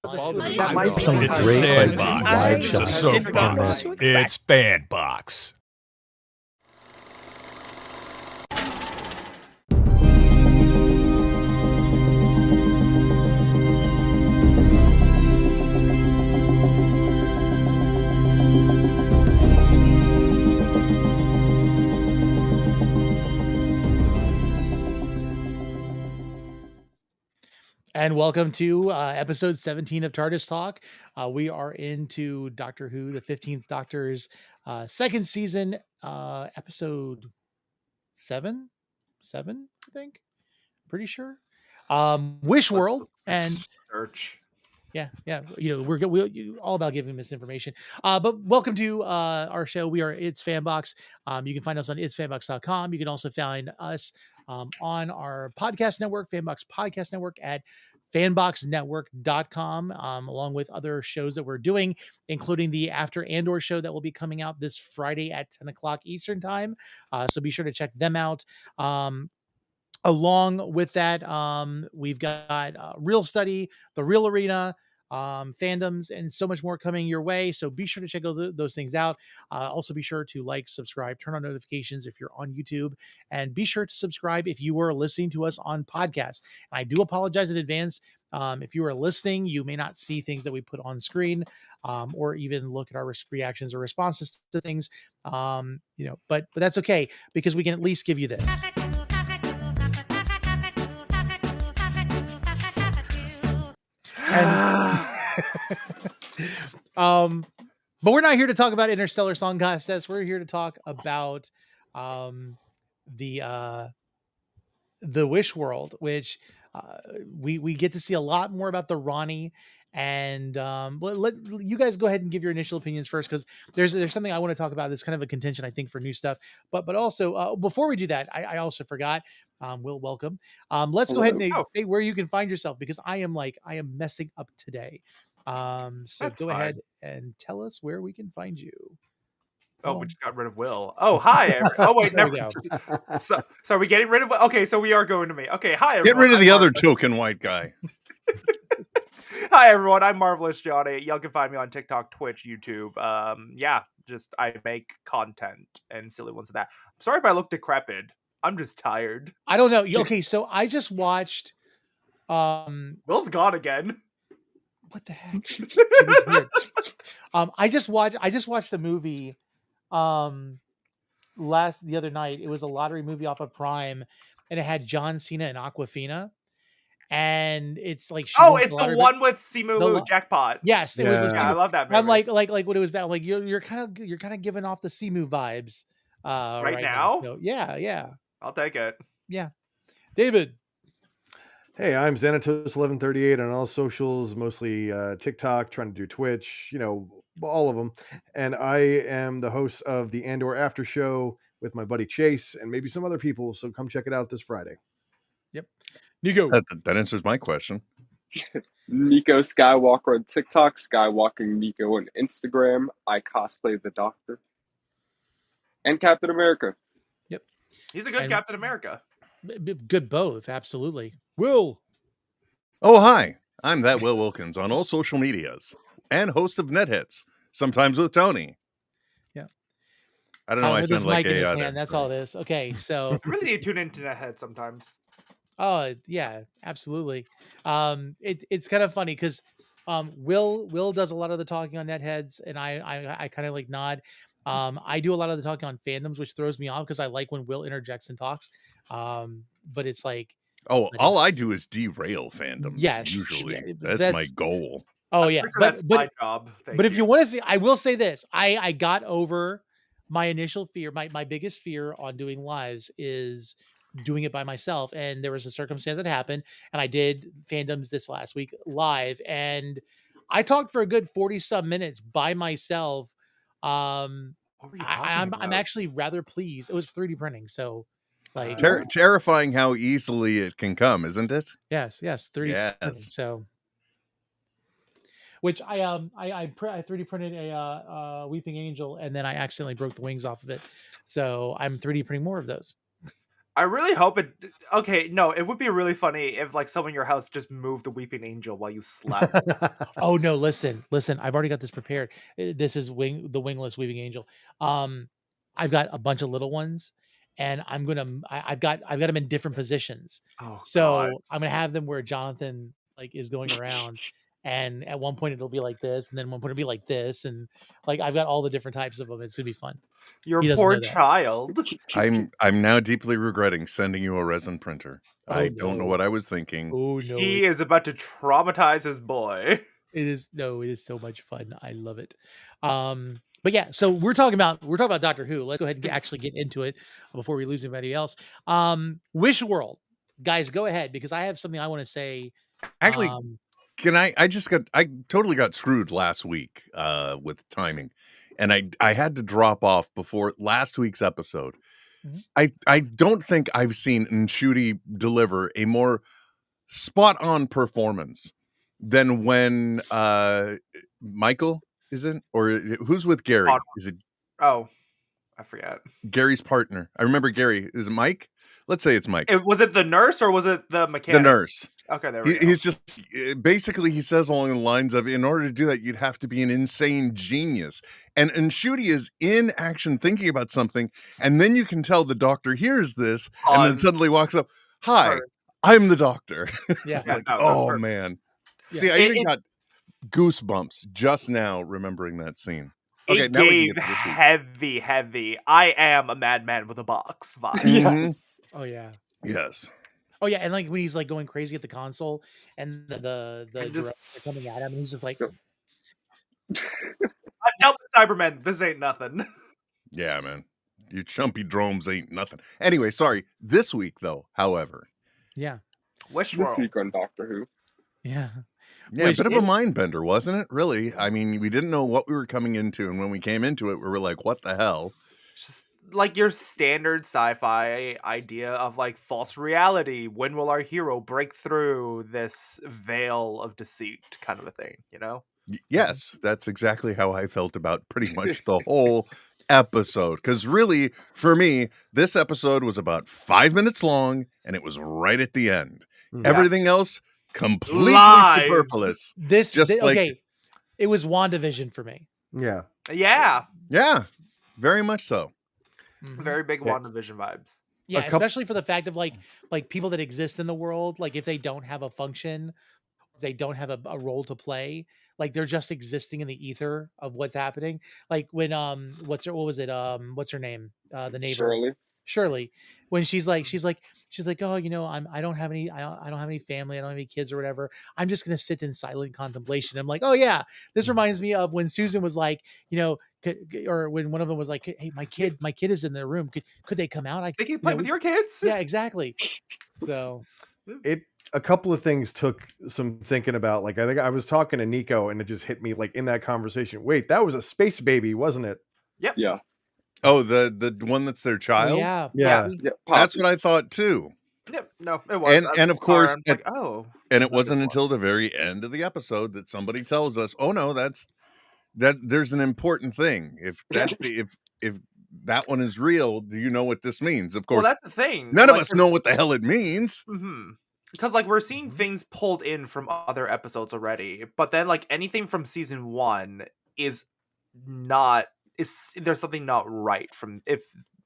That might be It's a Great sandbox. question. It's a soapbox. It's FanBox. And welcome to episode 17 of Tardis Talk. We are into Doctor Who, the 15th Doctor's second season, episode 7, I think. Pretty sure. Wish World and search. Yeah. You know, we're all about giving misinformation. But welcome to our show. We are It's FanBox. You can find us on itsfanbox.com. You can also find us on our podcast network, FanBox Podcast Network, at fanboxnetwork.com, along with other shows that we're doing, including the After Andor show that will be coming out this Friday at 10 o'clock Eastern time. So be sure to check them out. Along with that, we've got Real Study, The Real Arena, fandoms, and so much more coming your way. So be sure to check those things out. Also, be sure to like, subscribe, turn on notifications if you're on YouTube, and be sure to subscribe if you are listening to us on podcasts. And I do apologize in advance. If you are listening, you may not see things that we put on screen, or even look at our reactions or responses to things. But that's okay, because we can at least give you this. But we're not here to talk about Interstellar Song Contest. We're here to talk about the Wish World, which we get to see a lot more about the Ronnie. And let you guys go ahead and give your initial opinions first, because there's something I want to talk about that's kind of a contention, I think, for new stuff. But also before we do that, I also forgot. Will, welcome. Let's go ahead and say where you can find yourself, because I am messing up today. So That's go fine. ahead and tell us where we can find you. Oh, we just got rid of Will. Oh, hi. Oh, wait, There never. we go. So are we getting rid of Will? Okay, so we are going to me. Okay, hi, everyone. Get rid of I'm the other Marvelous. token white guy. Hi, everyone. I'm Marvelous Johnny. Y'all can find me on TikTok, Twitch, YouTube. Just I make content and silly ones of that. I'm sorry if I look decrepit. I'm just tired. I don't know. Okay, so I just watched. Will's gone again. What the heck? It was weird. I just watched a movie the other night. It was a lottery movie off of Prime, and it had John Cena and Aquafina, and it's like it's the one with Simu Liu, Jackpot. Yes, it was. Yeah, I love that movie. I'm like when it was bad. I'm like you're kind of giving off the Simu vibes right now. So, yeah. I'll take it. Yeah, David. Hey, I'm Xanatos1138 on all socials, mostly TikTok, trying to do Twitch, all of them. And I am the host of the Andor After Show with my buddy Chase and maybe some other people. So come check it out this Friday. Yep. Niko. That answers my question. Niko Skywalker on TikTok, Skywalking Niko on Instagram. I cosplay the Doctor. And Captain America. Yep. He's a good Captain America. Good both, absolutely. Will. Oh, hi. I'm that Will Wilkins on all social medias and host of Net Hits, sometimes with Tony. Yeah. I don't know. I sound like a hand. That's all it is. Okay, so I really need to tune into Nethead sometimes. Oh yeah, absolutely. It's kind of funny because Will does a lot of the talking on Netheads, and I kind of like nod. I do a lot of the talking on fandoms, which throws me off because I like when Will interjects and talks. But it's like, all I do is derail fandoms. Yes, usually that's my goal. Oh yeah, that's my job. But if you want to see, I will say this: I got over my initial fear. My biggest fear on doing lives is doing it by myself, and there was a circumstance that happened, and I did fandoms this last week live, and I talked for a good 40 some minutes by myself. I'm actually rather pleased. It was 3D printing, so like terrifying how easily it can come, isn't it? Yes, 3D printing, so which I 3D printed a Weeping Angel, and then I accidentally broke the wings off of it, so I'm 3D printing more of those. I really hope it. Okay, no, it would be really funny if like someone in your house just moved the weeping angel while you slept. Oh no, listen. I've already got this prepared. This is the wingless weaving angel. I've got a bunch of little ones, and I've got them in different positions. Oh So god. I'm gonna have them where Jonathan like is going around, and at one point it'll be like this, and then one point it'll be like this, and like I've got all the different types of them. It's gonna be fun. Your He doesn't poor know that. child. I'm now deeply regretting sending you a resin printer. Oh, I don't know no. what I was thinking. Oh no, He is about to traumatize his boy. it is so much fun. I love it. But yeah, so we're talking about Doctor Who. Let's go ahead and actually get into it before we lose anybody else. Wish World, guys, go ahead because I have something I want to say. Actually, can I totally got screwed last week with timing, and I had to drop off before last week's episode. Mhm. I don't think I've seen Nshudi deliver a more spot on performance than when Michael is in, or who's with Gary? Is it Oh, I forget. Gary's partner? I remember Gary. Is it Mike? Let's say it's Mike. Was it the nurse or was it the mechanic? The nurse. Okay, there we go. He's just basically he says along the lines of, in order to do that, you'd have to be an insane genius. And Nshudi is in action thinking about something, and then you can tell the doctor hears this, and then suddenly walks up. Hi, I'm the doctor. Yeah. Like, no, oh perfect. man. Yeah. See, I even got goosebumps just now remembering that scene. Okay, It now we can gave get to this week. heavy. I am a madman with a box vibe. Mhm. Yes. Oh yeah. Yes. Oh yeah, and like when he's like going crazy at the console, and the And director coming at him, and he's just like, I've dealt with Cybermen. This ain't nothing. Yeah, man. Your chumpy drones ain't nothing. Anyway, sorry. This week, though, however. yeah, Wish This World. week on Doctor Who. yeah. Yeah, Which a bit of it- a mind bender, wasn't it? Really? I mean, we didn't know what we were coming into, and when we came into it, we were like, what the hell? Just like your standard sci-fi idea of like false reality. When will our hero break through this veil of deceit kind of a thing, you know? Yes, that's exactly how I felt about pretty much the whole episode. Because really, for me, this episode was about 5 minutes long, and it was right at the end. Mhm. Everything else, completely Lies. superfluous. This Just like- okay. It was WandaVision for me. Yeah. Yeah. Yeah, very much so. Mhm. Very big Yeah. WandaVision vibes. Yeah, couple- especially for the fact of like people that exist in the world, like if they don't have a function, they don't have a role to play, like they're just existing in the ether of what's happening. Like when what's her name? The neighbor. Shirley, when she's like, oh, you know, I don't have any family, I don't have any kids or whatever. I'm just gonna sit in silent contemplation. I'm like, oh yeah, this reminds me of when Susan was like, you know, or when one of them was like, hey, my kid is in their room. Could they come out? They can play with your kids. Yeah, exactly. So A couple of things took some thinking about. Like, I think I was talking to Niko, and it just hit me like in that conversation. Wait, that was a space baby, wasn't it? Yeah. Oh, the one that's their child? yeah, Yeah. Yeah. That's what I thought too. Yep. No, it was. And of course, I'm like, oh. And it That is wasn't fun. until the very end of the episode that somebody tells us, "Oh no, that there's an important thing. If that one is real, do you know what this means?" Of course, Well, that's the thing. none of Like, us know what the hell it means. Because like we're seeing things pulled in from other episodes already, but then like anything from season 1 is not there's something not right from if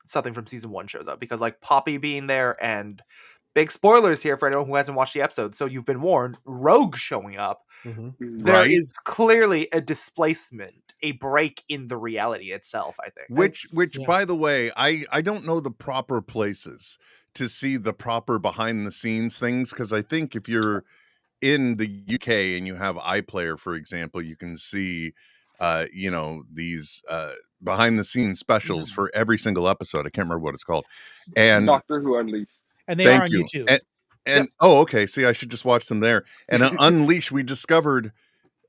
something from season 1 shows up, because like Poppy being there, and big spoilers here for anyone who hasn't watched the episode, so you've been warned, Rogue showing up. Mhm. There is Right. clearly a displacement, a break in the reality itself, I think. Which Yeah. by the way, I don't know the proper places to see the proper behind the scenes things, because I think if you're in the UK and you have iPlayer, for example, you can see you know, these behind the scenes specials for every single episode. I can't remember what it's called. And Doctor Who Unleashed. and they are on thank you. YouTube. And oh, okay. See, I should just watch them there. And on Unleash, we discovered,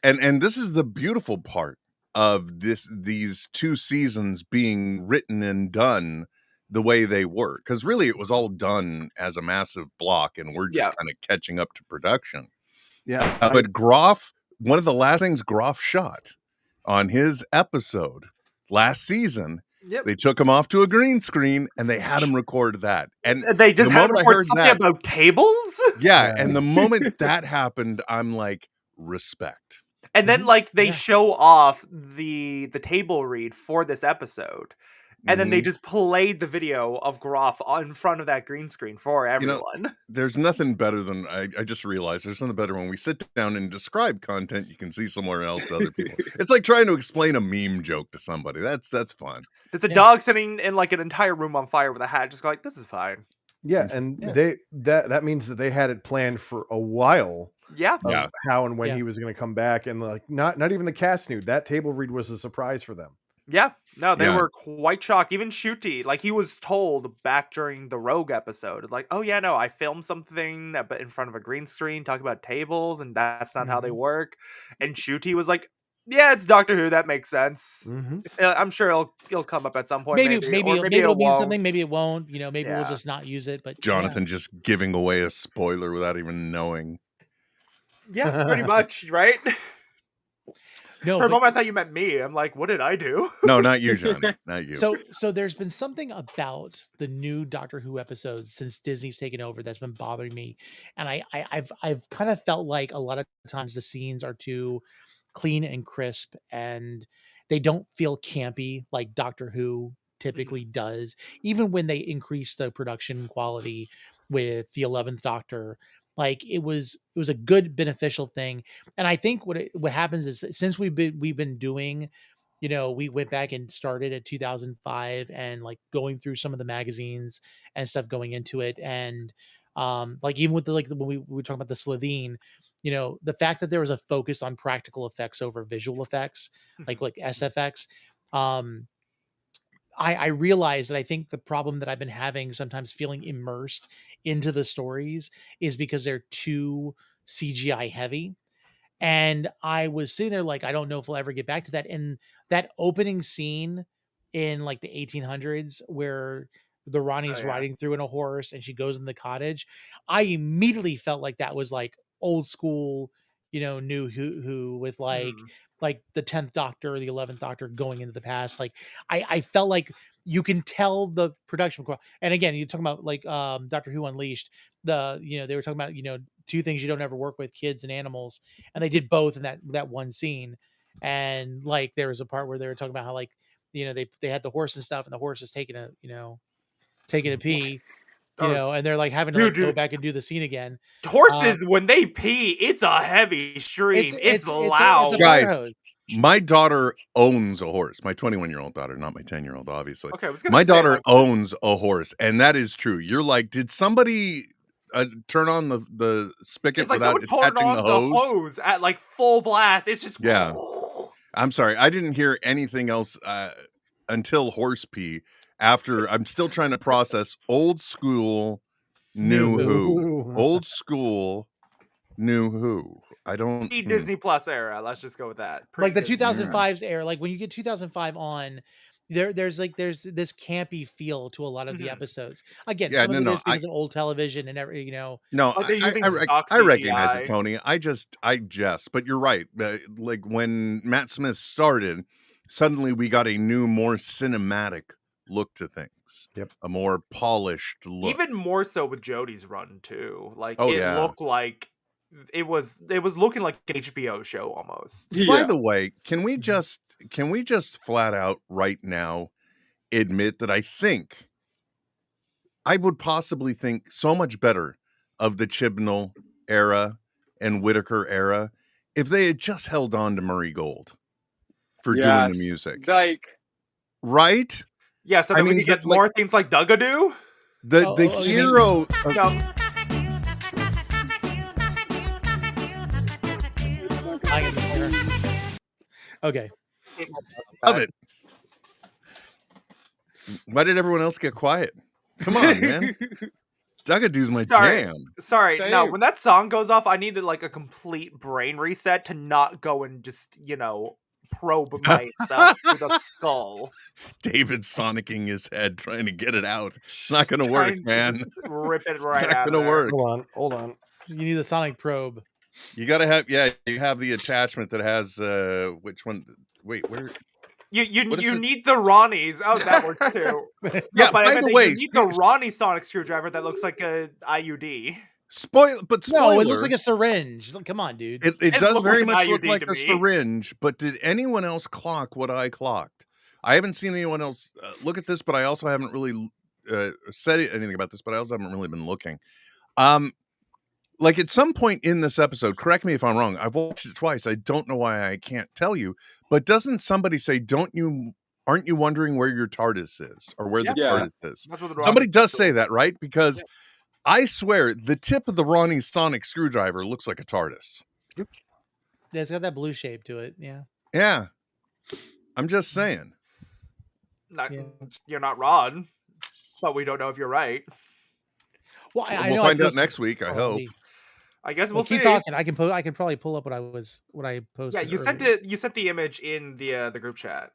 and this is the beautiful part of these 2 seasons being written and done the way they were, because really it was all done as a massive block, and we're just kind of catching up to production. Yeah. But Groff, one of the last things Groff shot on his episode last season Yep. They took him off to a green screen and they had him record that. And They just the had moment I record heard something that, about tables. yeah, and the moment that happened, I'm like, respect. And then like they Yeah. show off the table read for this episode. And then they Mhm. just played the video of Groff in front of that green screen for You know, everyone. there's nothing better than I just realized there's nothing better when we sit down and describe content you can see somewhere else to other people. It's like trying to explain a meme joke to somebody. That's fun. There's a Yeah. dog sitting in like an entire room on fire with a hat, just like, this is fine. Yeah, and Yeah. that means that they had it planned for a while Yeah. of Yeah. how and when Yeah. he was going to come back, and like not even the cast knew. That table read was a surprise for them. Yeah. No, they Yeah. were quite shocked. Even Shooty, like he was told back during the Rogue episode, like, oh yeah, no, I filmed something but in front of a green screen, talking about tables, and that's not how they work. And Shooty was like, yeah, it's Doctor Who, that makes sense. Mm-hmm. I'm sure it'll come up at some point. Maybe Or maybe it'll it mean won't. something. Maybe it won't. You know, maybe we'll Yeah. just not use it. But Jonathan just giving away a spoiler without even knowing. Yeah, pretty much, right? no. For a but- moment, I thought you meant me. I'm like, what did I do? No, not you, Johnny. Not you. So there's been something about the new Doctor Who episodes since Disney's taken over that's been bothering me, and I've kind of felt like a lot of times the scenes are too clean and crisp, and they don't feel campy like Doctor Who typically does. Even when they increase the production quality with the 11th Doctor, like it was a good beneficial thing. And I think what happens is since we've been doing, you know, we went back and started at 2005 and like going through some of the magazines and stuff going into it. And like even with the when we were talking about the Slovene, you know, the fact that there was a focus on practical effects over visual effects, like SFX, I realize that I think the problem that I've been having sometimes feeling immersed into the stories is because they're too CGI heavy. And I was sitting there like, I don't know if we'll ever get back to that. And that opening scene in like the 1800s where the Ronnie's yeah. riding through in a horse and she goes in the cottage, I immediately felt like that was like old school, you know, new who with like the 10th Doctor or the 11th Doctor going into the past. Like I felt like you can tell the production. And again, you're talking about like Doctor Who Unleashed, you know, they were talking about, you know, two things you don't ever work with, kids and animals. And they did both in that one scene. And like there was a part where they were talking about how like, you know, they had the horse and stuff and the horse is taking a pee. You know, and they're like having to go back and do the scene again. Horses, when they pee, it's a heavy stream. It's loud. It's a Guys, fire hose. my daughter owns a horse. My 21-year-old daughter, not my 10-year-old, obviously. Okay, I was gonna My say, daughter like, owns a horse, and that is true. You're like, did somebody turn on the spigot it's like without someone turned attaching on the hose? at like full blast. It's just Yeah. I'm sorry, I didn't hear anything else until horse pee. After I'm still trying to process old school, new Who. Old school, new Who. I don't Disney Plus era. Let's just go with that. Like the Pre-Disney. 2005's era, like when you get 2005 on, there's this campy feel to a lot of the episodes. Again, Yeah, some of no, it is because of old television and every, you know. No, Oh, they're using stock I recognize CGI. it, Tony. I jest, but you're right. Like when Matt Smith started, suddenly we got a new, more cinematic look to things. Yep. A more polished look. Even more so with Jodie's run too. Like Oh, it yeah. looked like it was looking like an HBO show almost. By the way, can we just flat out right now admit that I would possibly think so much better of the Chibnall era and Whittaker era if they had just held on to Murray Gold for doing the music. Like, right? Yeah, so then we could get more things like Dugadoo. The hero. Okay. Love it. Why did everyone else get quiet? Come on, man. Dugadoo's my jam. Sorry. Same. No, when that song goes off, I needed like a complete brain reset to not go and just, you know, probe myself through the skull. David sonicking his head trying to get it out. It's not going to work, Trying to man. just rip it It's right not out of going to there. work. Hold on. You need a sonic probe. You got to have, you have the attachment that has, which one? Wait, where? You need the Ronnie's. Oh, that works too. Yeah, but by the way, you need the Ronnie sonic screwdriver that looks like a IUD. Spoiler. No, it looks like a syringe. Come on, dude. It does looks very like an much look IUD like to a me. syringe, but did anyone else clock what I clocked? I haven't seen anyone else look at this, but I also haven't really said anything about this, but I also haven't really been looking. Like at some point in this episode, correct me if I'm wrong, I've watched it twice. I don't know why I can't tell you, but doesn't somebody say, aren't you wondering where your Tardis is or where the Tardis is? Somebody does say that, right? Because I swear the tip of the Ronnie sonic screwdriver looks like a Tardis. Yeah, it's got that blue shape to it. Yeah. Yeah. I'm just saying. You're not wrong, but we don't know if you're right. Well, we'll find out next week, I hope. I guess we'll see. Keep talking. I can probably pull up what I posted. Yeah, you sent the image in the group chat.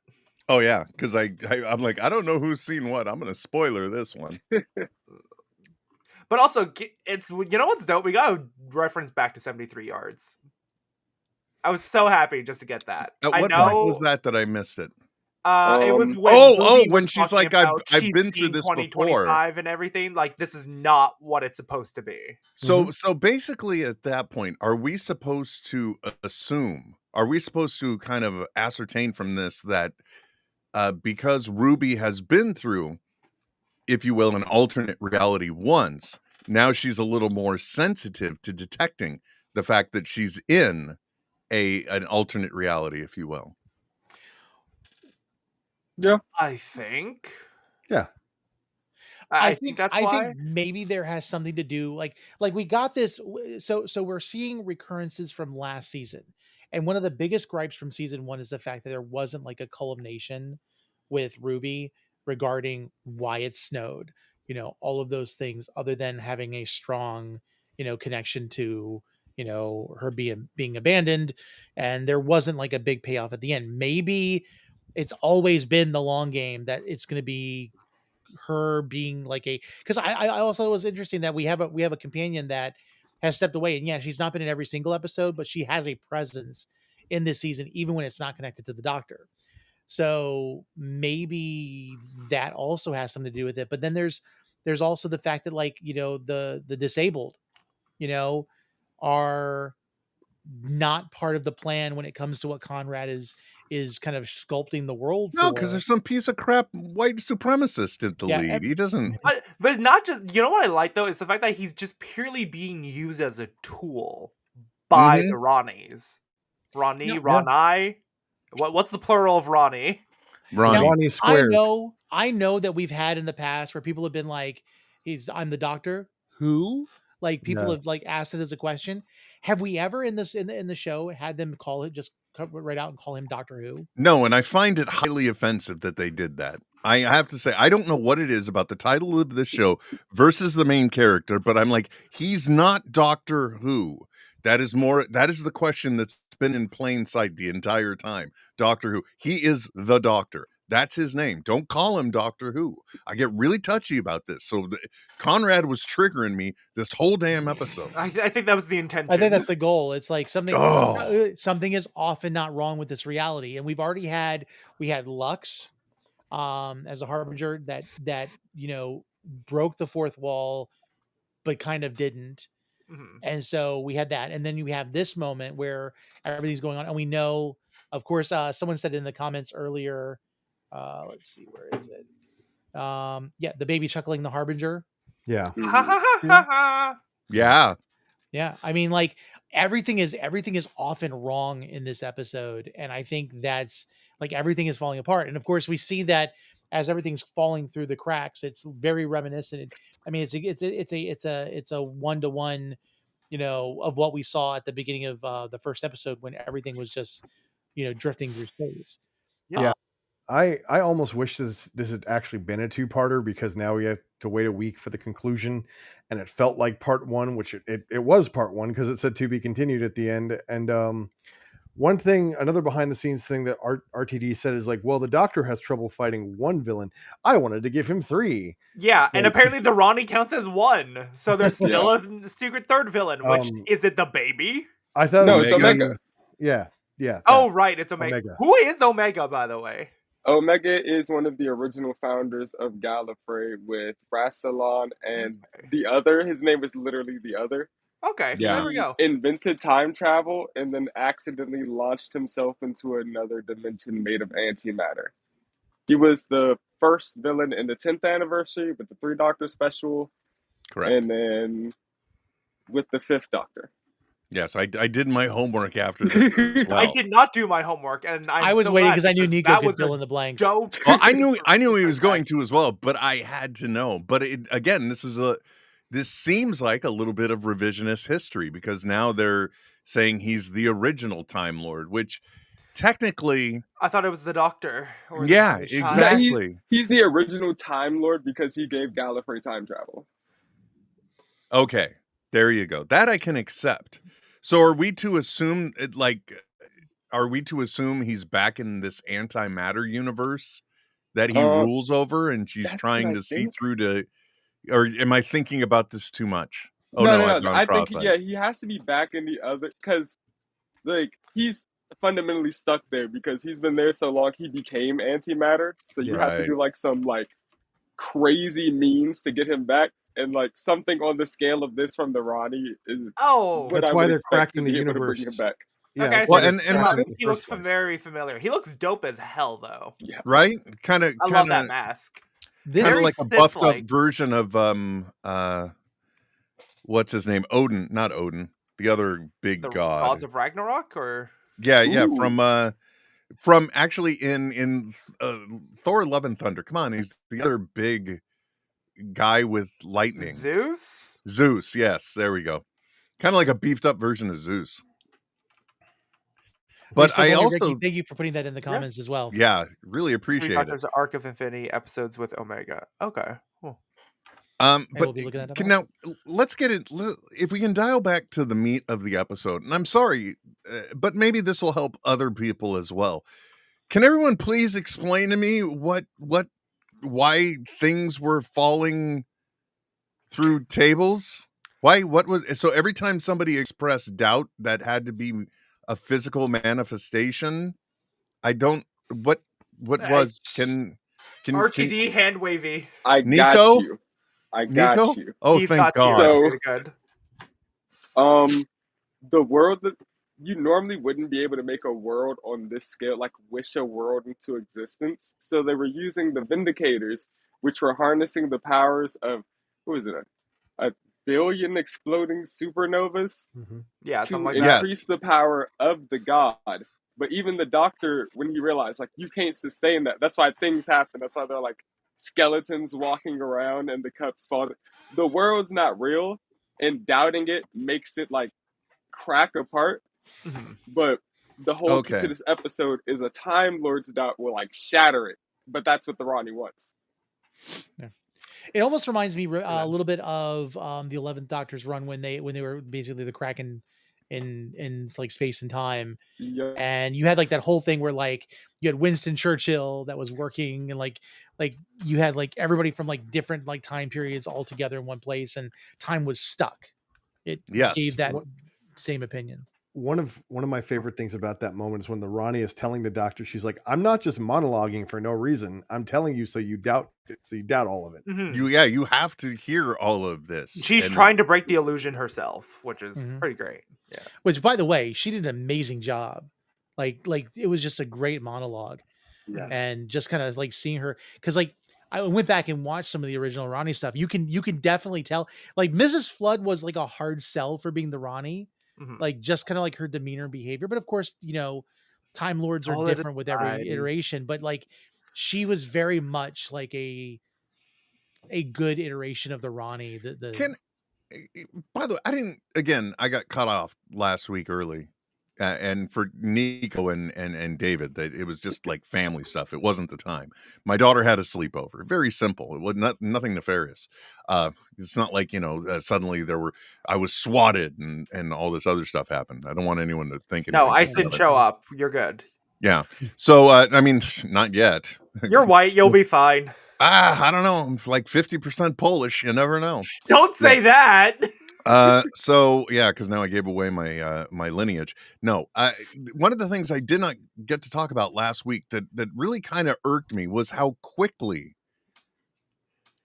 Oh yeah, because I'm like, I don't know who's seen what. I'm gonna spoiler this one. But also, it's what's dope? We got a reference back to 73 yards. I was so happy just to get that. At what point was that I missed it? It was when when she's like, I've been through this before and everything. Like, this is not what it's supposed to be. So basically at that point, are we supposed to assume? Are we supposed to kind of ascertain from this that because Ruby has been through, if you will, an alternate reality once, now she's a little more sensitive to detecting the fact that she's in an alternate reality, if you will? Yeah, I think. Yeah, I think that's why. I think maybe there has something to do, like we got this. So we're seeing recurrences from last season, and one of the biggest gripes from season 1 is the fact that there wasn't like a culmination with Ruby regarding why it snowed. All of those things, other than having a strong, connection to her being abandoned, and there wasn't like a big payoff at the end. Maybe it's always been the long game that it's going to be her being like because I also was interesting that we have a companion that has stepped away, and yeah, she's not been in every single episode, but she has a presence in this season, even when it's not connected to the Doctor. So maybe that also has something to do with it. But then there's also the fact that the disabled, are not part of the plan when it comes to what Conrad is kind of sculpting the world. No, because there's some piece of crap white supremacist at the lead. He doesn't. But it's not just. You know what I like though is the fact that he's just purely being used as a tool by the Ronnies. Ronnie. What's the plural of Ronnie? Ronnie squared. I know that we've had in the past where people have been like, I'm the Doctor. Who? Like people have like asked it as a question. Have we ever in the show had them call it, just cut right out and call him Doctor Who? No, and I find it highly offensive that they did that. I have to say, I don't know what it is about the title of the show versus the main character, but I'm like, he's not Doctor Who. That is the question that's been in plain sight the entire time. Doctor Who. He is the Doctor. That's his name. Don't call him Doctor Who. I get really touchy about this. So Conrad was triggering me this whole damn episode. I think that was the intention. I think that's the goal. It's like something is often not wrong with this reality. And we had Lux as a harbinger that broke the fourth wall, but kind of didn't. Mm-hmm. And so we had that. And then you have this moment where everything's going on. And we know, of course, someone said in the comments earlier, let's see, where is it? The baby chuckling the harbinger. Yeah. Yeah. Yeah. I mean, like everything is often wrong in this episode. And I think that's like everything is falling apart. And of course we see that as everything's falling through the cracks, it's very reminiscent. I mean, it's a one-to-one, of what we saw at the beginning of the first episode when everything was just, drifting through space. Yeah. I almost wish this had actually been a two-parter, because now we have to wait a week for the conclusion, and it felt like part one, which it was part one because it said to be continued at the end. And another behind the scenes thing that RTD said is like, well, the Doctor has trouble fighting one villain. I wanted to give him 3. Yeah, and apparently the Ronnie counts as 1, so there's still a secret third villain. Which is it? The baby? I thought no, it's Omega. Yeah. Oh, right, it's Omega. Who is Omega, by the way? Omega is one of the original founders of Gallifrey with Rassilon and the other. His name is literally the other. Okay, Yeah. there we go. He invented time travel and then accidentally launched himself into another dimension made of antimatter. He was the first villain in the 10th anniversary with the 3 Doctor special. Correct. And then with the 5th Doctor. Yes, I did my homework after this as well. I did not do my homework, and I was so waiting glad because I knew Niko that could was fill a in the blanks. dope. Well, I knew he was going to as well, but I had to know. But again, this seems like a little bit of revisionist history because now they're saying he's the original Time Lord, which technically, I thought it was the Doctor. Or yeah, the child. exactly. He's the original Time Lord because he gave Gallifrey time travel. Okay, there you go. That I can accept. So are we to assume he's back in this antimatter universe that he rules over and she's trying to see through to, or am I thinking about this too much? Oh no, I think he has to be back in the other because like he's fundamentally stuck there because he's been there so long he became antimatter. So you have to do like some like crazy means to get him back. And like something on the scale of this from the Ronnie is that's why they're cracked in the universe. Back. Yeah, okay, well, so and he looks very familiar. He looks dope as hell, though. Yeah, right? Kind of. I love that mask. Kind of like a buffed up version of what's his name? Odin, not Odin. The other big god. Gods of Ragnarok, or yeah, from actually in Thor: Love and Thunder. Come on, he's the other big guy with lightning. Zeus, yes, there we go. Kind of like a beefed up version of Zeus. But I also Ricky, thank you for putting that in the comments as well. Yeah, really appreciate it. There's Arc of Infinity episodes with Omega. Okay, cool. But now let's get it. If we can dial back to the meat of the episode, and I'm sorry, but maybe this will help other people as well. Can everyone please explain to me why things were falling through tables? So every time somebody expressed doubt that had to be a physical manifestation, I don't what was can RTD hand wavy. I got you. Oh, thank God. So good. The world that you normally wouldn't be able to make a world on this scale, like wish a world into existence. So they were using the Vindicators, which were harnessing the powers of a billion exploding supernovas to increase the power of the god. But even the Doctor, when he realized like you can't sustain that, that's why things happen. That's why they're like skeletons walking around and the cups fall. The world's not real, and doubting it makes it like crack apart. But the whole key to this episode is a Time Lord's doubt will like shatter it. But that's what the Ronnie wants. Yeah. It almost reminds me a little bit of the 11th Doctor's run when they were basically the Kraken in like space and time. Yeah. And you had like that whole thing where like you had Winston Churchill that was working, and like you had like everybody from like different like time periods all together in one place, and time was stuck. It gave that same opinion. One of my favorite things about that moment is when the Ronnie is telling the Doctor, she's like, "I'm not just monologuing for no reason. I'm telling you so you doubt it, so you doubt all of it." You have to hear all of this. She's trying to break the illusion herself, which is pretty great. Yeah. Which, by the way, she did an amazing job. Like it was just a great monologue. Yes. And just kind of like seeing her, because like I went back and watched some of the original Ronnie stuff. You can definitely tell like Mrs. Flood was like a hard sell for being the Ronnie. Like just kind of like her demeanor and behavior. But of course, Time Lords are different with every iteration. But like she was very much like a good iteration of the Ronnie. By the way, I got cut off last week early. And for Niko and David, that it was just like family stuff. It wasn't the time. My daughter had a sleepover. Very simple. It was nothing nefarious. It's not like suddenly I was swatted and all this other stuff happened. I don't want anyone to think. No, I didn't show up. You're good. Yeah. So I mean, not yet. You're white. You'll be fine. I don't know. I'm like 50% Polish. You never know. Don't say that. So yeah, because now I gave away my my lineage. No, one of the things I did not get to talk about last week that really kind of irked me was how quickly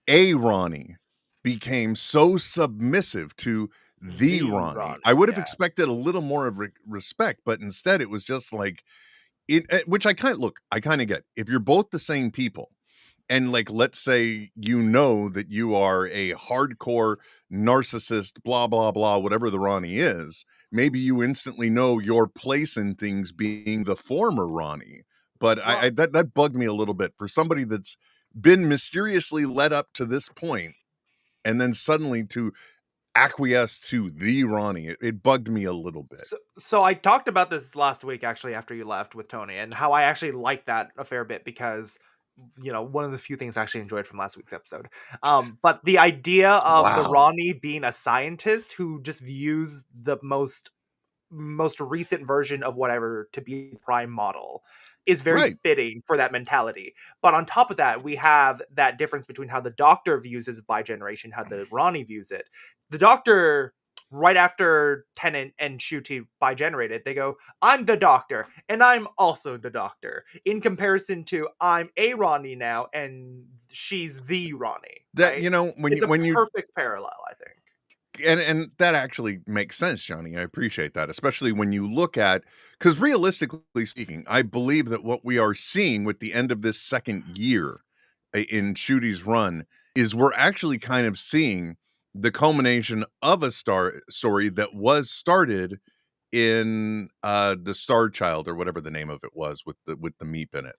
a Ronnie became so submissive to the Ronnie. I would have expected a little more of respect, but instead it was just like which I kind of get. If you're both the same people, and like let's say you know that you are a hardcore narcissist, blah blah blah, whatever the Ronnie is, maybe you instantly know your place in things being the former Ronnie. But I that bugged me a little bit for somebody that's been mysteriously led up to this point and then suddenly to acquiesce to the Ronnie. It bugged me a little bit. So I talked about this last week, actually, after you left with Tony, and how I actually like that a fair bit because, you know, one of the few things I actually enjoyed from last week's episode. But the idea of the Ronnie being a scientist who just views the most recent version of whatever to be the prime model is very fitting for that mentality. But on top of that, we have that difference between how the Doctor views his bi-generation, how the Ronnie views it. The Doctor, right after Tennant and Ncuti bi-generated, they go, I'm the Doctor, and I'm also the Doctor. In comparison to, I'm a Ronnie now, and she's the Ronnie. That, right? you know, it's a perfect parallel, I think. And that actually makes sense, Johnny. I appreciate that, especially when you look at, because realistically speaking, I believe that what we are seeing with the end of this second year in Ncuti's run is we're actually kind of seeing the culmination of a story that was started in the Star Child, or whatever the name of it was, with the meep in it,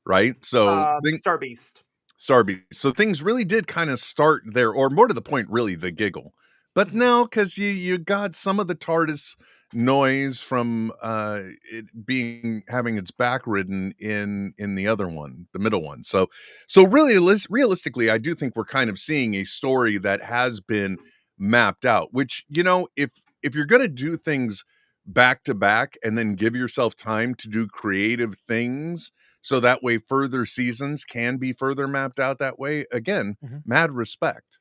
right? So Star Beast. So things really did kind of start there, or more to the point, really the giggle. But no, because you got some of the TARDIS noise from it having its back ridden in the other one, the middle one. So really realistically, I do think we're kind of seeing a story that has been mapped out. Which, you know, if you're gonna do things back to back and then give yourself time to do creative things, so that way further seasons can be further mapped out that way. Again, mad respect.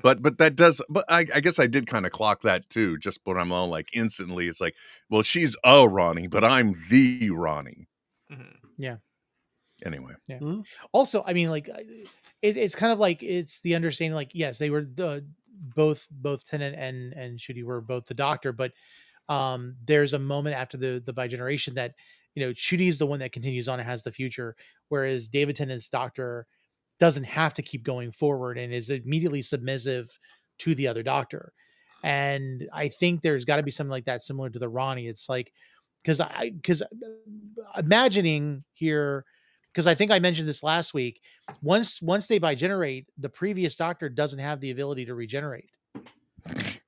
But that does, but I guess I did kind of clock that too, just when I'm all like instantly, it's like, well, she's a Ronnie, but I'm the Ronnie. Yeah. Anyway. Yeah. Also, I mean, like, it's kind of like, it's the understanding, like, yes, they were both Tennant and Ncuti were both the Doctor, but there's a moment after the bi-generation that, you know, Ncuti is the one that continues on and has the future, whereas David Tennant's Doctor doesn't have to keep going forward and is immediately submissive to the other Doctor. And I think there's got to be something like that similar to the Ronnie. It's like, because imagining here, because I think I mentioned this last week, once they bi-generate, the previous Doctor doesn't have the ability to regenerate.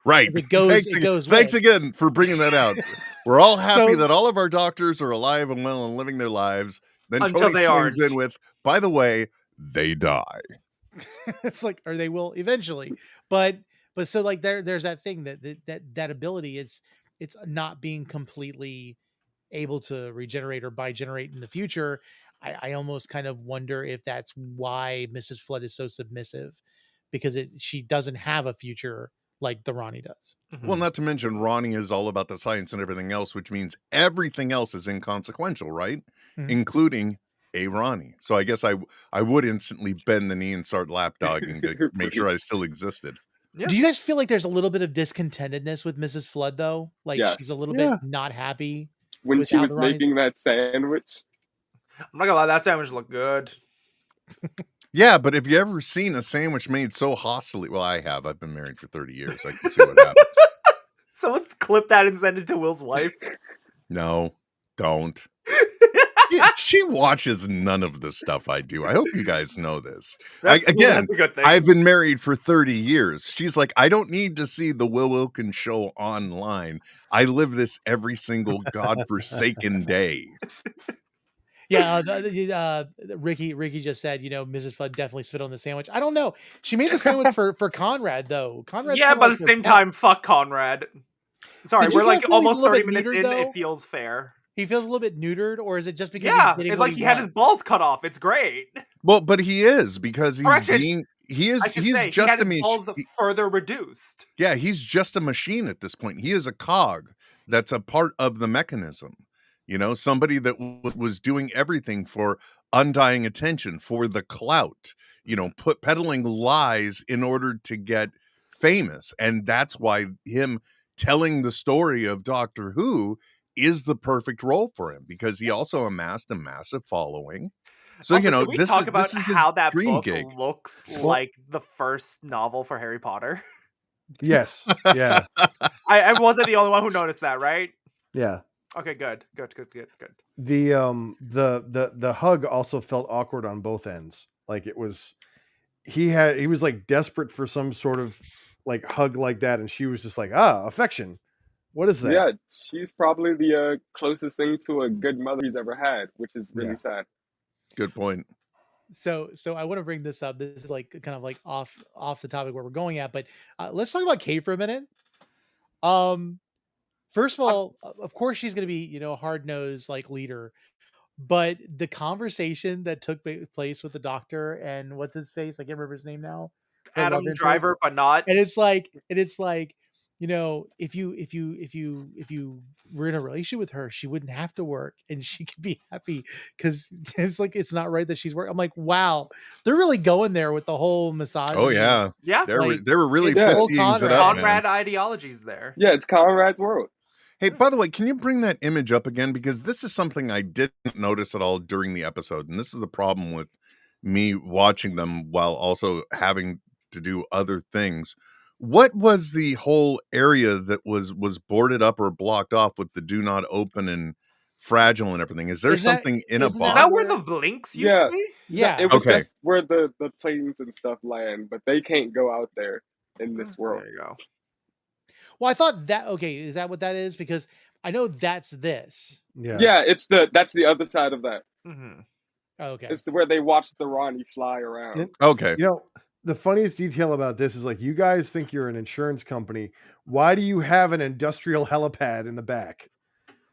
Right. Thanks again for bringing that out. We're all happy that all of our Doctors are alive and well and living their lives. Then until Tony swings in with, by the way, they die. It's like, or they will eventually, but so like there's that thing that ability, it's not being completely able to regenerate or bi-generate in the future. I almost kind of wonder if that's why Mrs. Flood is so submissive, because she doesn't have a future like the Ronnie does. Well, not to mention Ronnie is all about the science and everything else, which means everything else is inconsequential, right? Including a Ronnie. So I guess I would instantly bend the knee and start lapdogging to make sure I still existed. Yeah. Do you guys feel like there's a little bit of discontentedness with Mrs. Flood though? Like she's a little bit not happy when she was making that sandwich. I'm not gonna lie, that sandwich looked good. Yeah, but have you ever seen a sandwich made so hostily? Well, I have. I've been married for 30 years. I can see what happens. Someone clip that and send it to Will's wife. No, don't. She watches none of the stuff I do. I hope you guys know this. Again, I've been married for 30 years. She's like, I don't need to see the Will Wilkins show online. I live this every single godforsaken day. Yeah, Ricky just said, you know, Mrs. Flood definitely spit on the sandwich. I don't know. She made the sandwich for Conrad though. Conrad's but at the same time, fuck Conrad. Sorry, we're like almost 30 minutes in. It feels fair. He feels a little bit neutered, or is it just because it's like he had his balls cut off? It's great. Well, but he is, because he's being He I should is say, just he had a his balls further reduced. Yeah, he's just a machine at this point. He is a cog that's a part of the mechanism. You know, somebody that was doing everything for undying attention, for the clout, you know, peddling lies in order to get famous. And that's why him telling the story of Doctor Who is the perfect role for him, because he also amassed a massive following. So, Also, you know, can we talk about is how his that dream book gig. looks like the first novel for Harry Potter? Yes. Yeah. I wasn't the only one who noticed that, right? Yeah. Okay, good. The hug also felt awkward on both ends. Like it was, he was like desperate for some sort of like hug like that, and she was just like, affection. What is that? Yeah, she's probably the closest thing to a good mother he's ever had, which is really sad. Good point. So I want to bring this up. This is like kind of like off the topic where we're going at, but let's talk about Kate for a minute. First of all, of course she's going to be, you know, a hard-nosed like leader, but the conversation that took place with the Doctor and what's his face, I can't remember his name now, her love Adam interest. Driver, but not. And it's like, you know, if you were in a relationship with her, she wouldn't have to work and she could be happy, because it's like, it's not right that she's working. I'm like, wow, they're really going there with the whole massage. Oh yeah, Yeah. they Like, were really it's full 50s it up, man. Conrad ideologies there. Yeah, it's Conrad's world. Hey, by the way, can you bring that image up again? Because this is something I didn't notice at all during the episode. And this is the problem with me watching them while also having to do other things. What was the whole area that was boarded up or blocked off with the do not open and fragile and everything? Is there something in a Is box? that where the links used to be? Yeah. It was Okay. just where the planes and stuff land, but they can't go out there in this world. There you go. Well, I thought that, okay, is that what that is? Because I know that's this. Yeah. Yeah, that's the other side of that. Mm-hmm. Okay. It's where they watch the Ronnie fly around. And, Okay. you know, the funniest detail about this is like, you guys think you're an insurance company. Why do you have an industrial helipad in the back?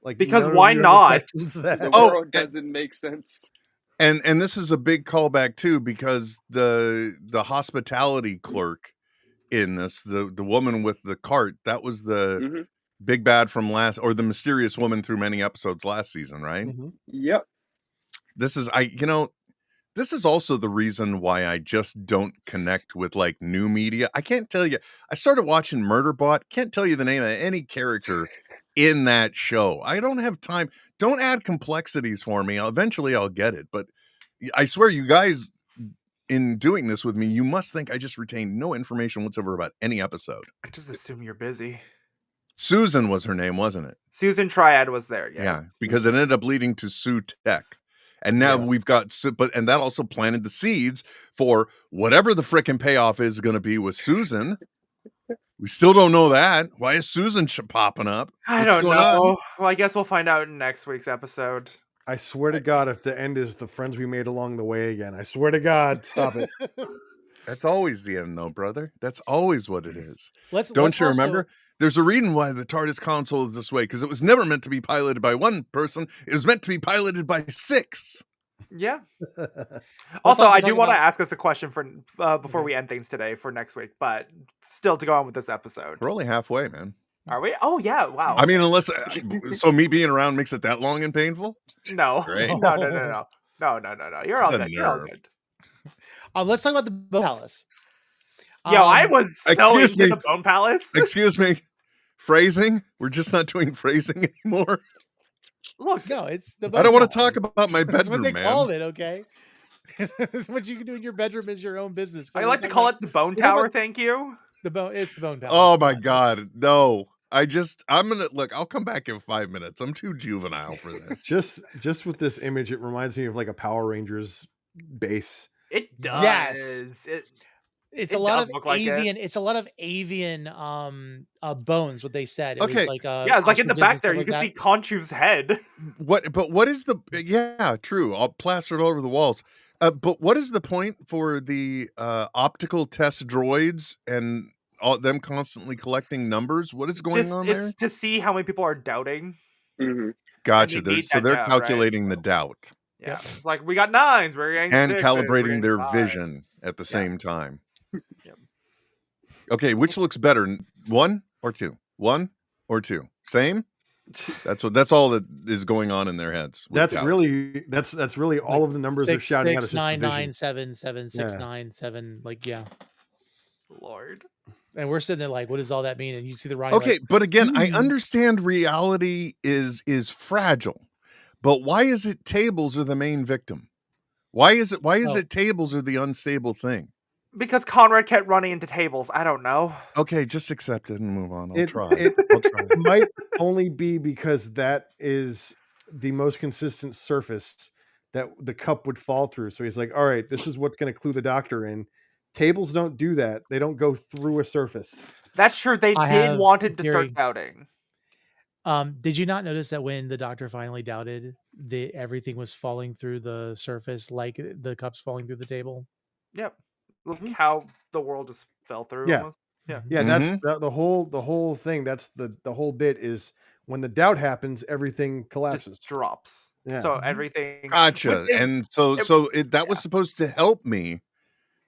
Like, Because none of why you not? understands that. The Oh, world doesn't make sense. And this is a big callback too, because the hospitality clerk in this, the woman with the cart, that was the Mhm. big bad from or the mysterious woman through many episodes last season, right? Mhm. Yep. This is this is also the reason why I just don't connect with like new media. I can't tell you. I started watching Murderbot. Can't tell you the name of any character in that show. I don't have time. Don't add complexities for me. Eventually I'll get it. But I swear, you guys, in doing this with me, you must think I just retained no information whatsoever about any episode. I just assume you're busy. Susan was her name, wasn't it? Susan Triad was there, yes. Yeah, because it ended up leading to Sue Tech. And now we've got, and that also planted the seeds for whatever the frickin' payoff is going to be with Susan. We still don't know that. Why is Susan popping up? I What's don't going know. on? Well, I guess we'll find out in next week's episode. I swear to God, if the end is the friends we made along the way again, I swear to God, stop it. That's always the end, though, brother. That's always what it is. Let's remember? There's a reason why the TARDIS console is this way, because it was never meant to be piloted by one person. It was meant to be piloted by 6. Yeah. Also, I do talk want to about- ask us a question for before we end things today for next week, but still to go on with this episode. We're only halfway, man. Are we? Oh, yeah. Wow. I mean, unless so me being around makes it that long and painful? No. Great. No. You're all The good. You're all nerve. good. Let's talk about the Bone Palace. Yo, I was so excuse into me. the Bone Palace. Excuse me. Phrasing? We're just not doing phrasing anymore. Look, No, it's the. I don't want to Bone talk about my Palace. That's what bedroom, they man. called it. Okay. It's what you can do in your bedroom is your own business. I like to call it the Bone We're talking Tower. about- Thank you. the Bone. It's the Bone Palace. Oh my God. No. I'm gonna look, I'll come back in 5 minutes. I'm too juvenile for this. Just with this image, it reminds me of like a Power Rangers base. It does. Yes. It's It a lot does of look like it. avian. It's a lot of avian bones. What they said. It Okay. was like Yeah, it's like in the ostriches back and there. stuff You can like see Conchu's head. What is the, yeah, true. I'll plaster it all over the walls. But what is the point for the optical test droids and all them constantly collecting numbers? What is going on there? It's to see how many people are doubting. Hmm. Gotcha. and they need So that they're doubt, right? calculating the doubt Yeah, it's like we got 9s, we're getting and 6s, we're calibrating getting their 5s. vision at the same time. Okay, which looks better, 1 or 2? 1 or 2? Same. That's all that is going on in their heads. That's doubt. really all Like of the numbers are shouting out. It's just division. 69977 like Lord. and we're sitting there like, what does all that mean? And you see the Ronnie Okay, like, but again, I "Hmm." understand reality is fragile, but why is it tables are the main victim? Why is it tables are the unstable thing? Because Conrad kept running into tables. I don't know. Okay, just accept it and move on. I'll It try. it I'll try. might only be because that is the most consistent surface that the cup would fall through. So he's like, all right, this is what's going to clue the doctor in. Tables don't do that. They don't go through a surface. That's true. They I did have want a him to start theory. doubting. Did you not notice that when the doctor finally doubted, everything was falling through the surface, like the cups falling through the table? Yep. Look Mhm. how the world just fell through Yeah. almost. Yeah. Yeah, that's the whole thing. That's the whole bit is when the doubt happens, everything collapses. Just drops. Yeah. So Mhm. everything. Gotcha. which is- And so that was supposed to help me.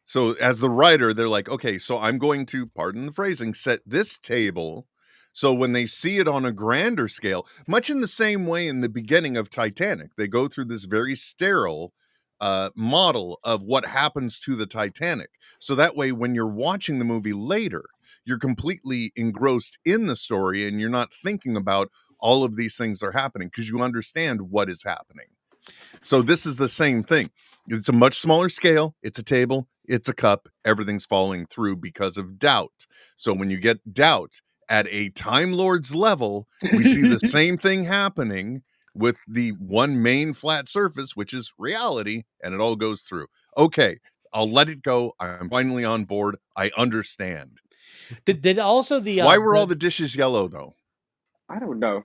So as the writer, they're like, okay, so I'm going to, pardon the phrasing, set this table. So when they see it on a grander scale, much in the same way in the beginning of Titanic, they go through this very sterile model of what happens to the Titanic. So that way, when you're watching the movie later, you're completely engrossed in the story and you're not thinking about all of these things that are happening because you understand what is happening. So this is the same thing. It's a much smaller scale. It's a table. It's a cup. Everything's falling through because of doubt. So when you get doubt at a Time Lord's level, we see the same thing happening with the one main flat surface, which is reality, and it all goes through. Okay, I'll let it go. I'm finally on board. I understand. Did also the Why were all the dishes yellow, though? I don't know.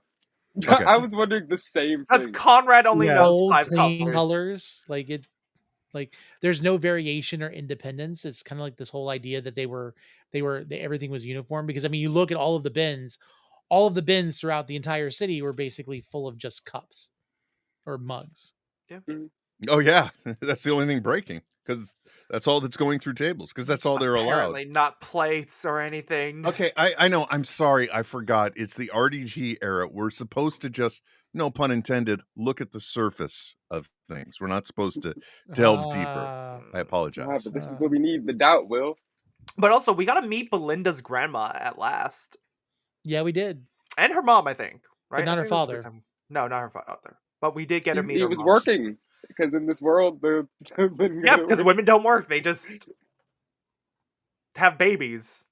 Okay. I was wondering the same Because thing. Conrad only Yeah. knows old 5 clean colors. colors? Like there's no variation or independence. It's kind of like this whole idea that everything was uniform, because I mean, you look at all of the bins throughout the entire city were basically full of just cups or mugs. Oh yeah, that's the only thing breaking because that's all that's going through tables because that's all they're allowed. Apparently not plates or anything. Okay, I know. I'm sorry, I forgot. It's the RDG era. We're supposed to just, no pun intended, look at the surface of things. We're not supposed to delve deeper. I apologize. But this is what we need, the doubt, Will. But also, we got to meet Belinda's grandma at last. Yeah, we did. And her mom, I think. Right? not I her think it was the father. first time. No, not her father. But we did get to meet He her was mom. working because in this world, the women Yeah, because women don't work. They just have babies.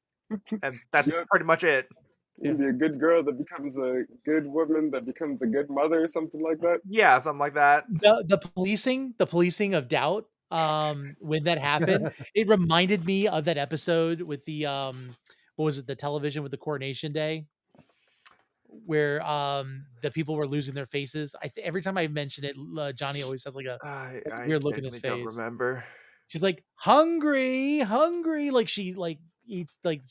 And that's pretty much it. You can be a good girl that becomes a good woman that becomes a good mother or something like that. Yeah, something like that. The policing of doubt, when that happened, it reminded me of that episode with the what was it, the television with the coronation day, where the people were losing their faces. Every time I mention it, Johnny always has like a weird look in his face. I don't remember. She's like, hungry, like she like eats like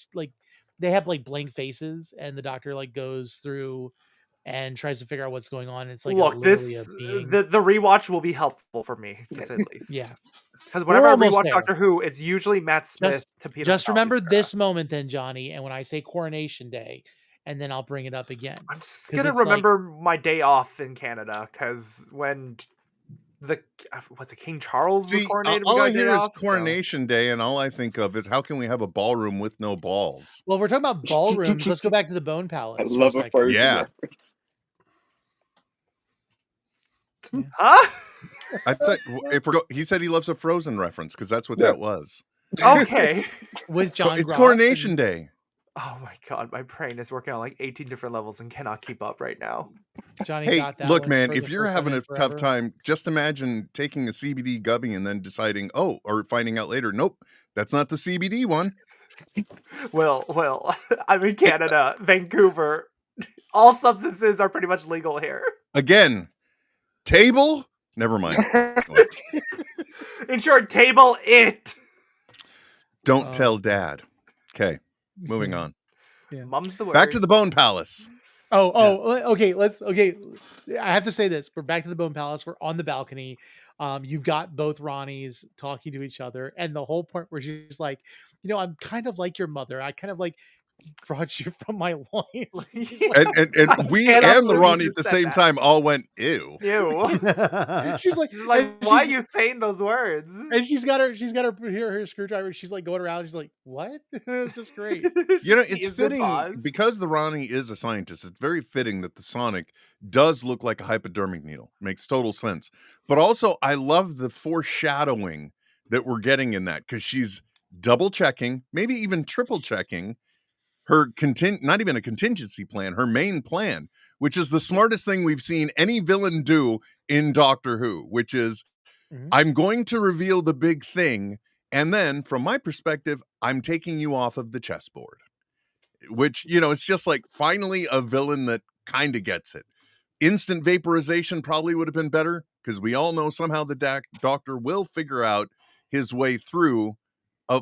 they have like blank faces, and the doctor like goes through and tries to figure out what's going on. It's like Look, the rewatch will be helpful for me, to say the least. Yeah, because whenever I almost rewatch there. Doctor Who, it's usually Matt Smith to Peter. Just remember this moment, then, Johnny, and when I say Coronation Day, and then I'll bring it up again. I'm just gonna remember my day off in Canada, because when King Charles was coronated, all I hear is Coronation Day, and all I think of is how can we have a ballroom with no balls? Well, we're talking about ballrooms. Let's go back to the Bone Palace. I love a first reference. Huh? I thought he said he loves a Frozen reference because that's what that was. Okay. With John, it's Coronation Day. Oh my god, my brain is working on like 18 different levels and cannot keep up right now. Johnny, hey, got that look, one man, for if the you're first having time a in tough forever. time, just imagine taking a CBD gummy and then deciding, or finding out later, nope, that's not the CBD one. Well, I'm in Canada, Vancouver. All substances are pretty much legal here. Again, table? Never mind. In short, table it. Don't tell dad. Okay, moving on. Yeah. Mum's the word. Back to the Bone Palace. Okay. I have to say this. We're back to the Bone Palace. We're on the balcony. You've got both Ronnies talking to each other, and the whole point where she's like, I'm kind of like your mother. I kind of like brought you from my loins. She's And we cannot and the believe Ronnie you at the said same that. time all went, ew. Ew. she's like, She's like, and why are she's- you saying those words? and she's got her screwdriver. She's like going around. She's like, what? It's just great. You know, She it's is the fitting boss. because the Ronnie is a scientist. It's very fitting that the Sonic does look like a hypodermic needle. Makes total sense. But also, I love the foreshadowing that we're getting in that because she's double checking, maybe even triple checking her not even a contingency plan, her main plan, which is the smartest thing we've seen any villain do in Doctor Who, which is I'm going to reveal the big thing. And then from my perspective, I'm taking you off of the chessboard, which, it's just like finally a villain that kind of gets it. Instant vaporization probably would have been better because we all know somehow the doctor will figure out his way through.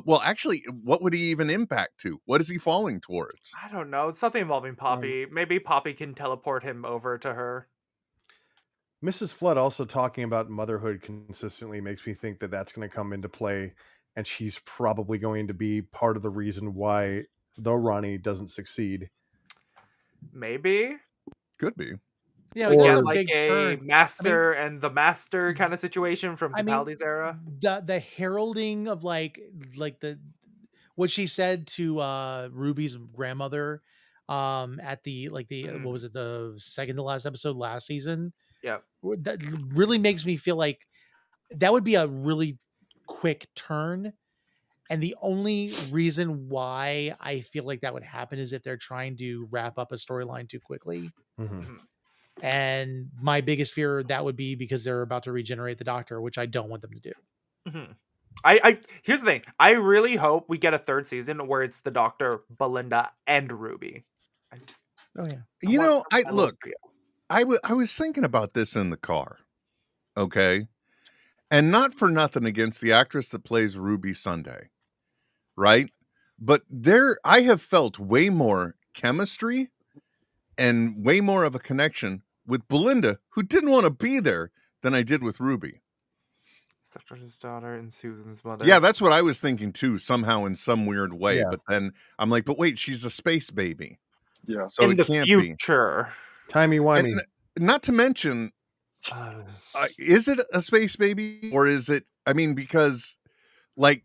Well, actually, what would he even impact to? What is he falling towards? I don't know. It's something involving Poppy. Maybe Poppy can teleport him over to her. Mrs. Flood also talking about motherhood consistently makes me think that that's going to come into play, and she's probably going to be part of the reason why the Ronnie doesn't succeed. Maybe. Could be. Yeah, We but get that's a like big a turn. master and the master kind of situation from Capaldi's era. The heralding of like the what she said to Ruby's grandmother at the what was it, the second to last episode last season? Yeah. That really makes me feel like that would be a really quick turn. And the only reason why I feel like that would happen is if they're trying to wrap up a storyline too quickly. And my biggest fear that would be because they're about to regenerate the Doctor, which I don't want them to do. I here's the thing. I really hope we get a third season where it's the Doctor, Belinda, and Ruby. I was thinking about this in the car. Okay. And not for nothing against the actress that plays Ruby Sunday. Right? But I have felt way more chemistry and way more of a connection with Belinda, who didn't want to be there, than I did with Ruby. Doctor's daughter and Susan's mother. Yeah, that's what I was thinking too, somehow in some weird way. Yeah. But then I'm like, but wait, she's a space baby. Yeah. So in the future. Timey-wimey. And not to mention, is it a space baby or is it, because like,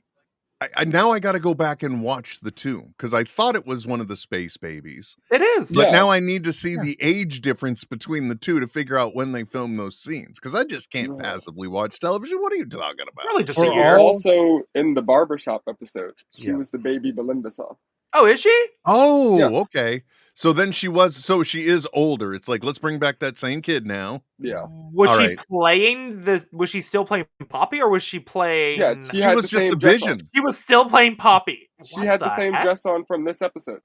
now I got to go back and watch the two because I thought it was one of the space babies. It is. But now I need to see the age difference between the two to figure out when they filmed those scenes because I just can't passively watch television. What are you talking about? Really just also in the barbershop episode, she was the baby Belinda saw. Oh, is she? Oh, okay. So then she is older. It's like, let's bring back that same kid now. Yeah. Was she still playing Poppy or was she playing? Yeah, she was just a vision. She was still playing Poppy. She had the same dress on from this episode.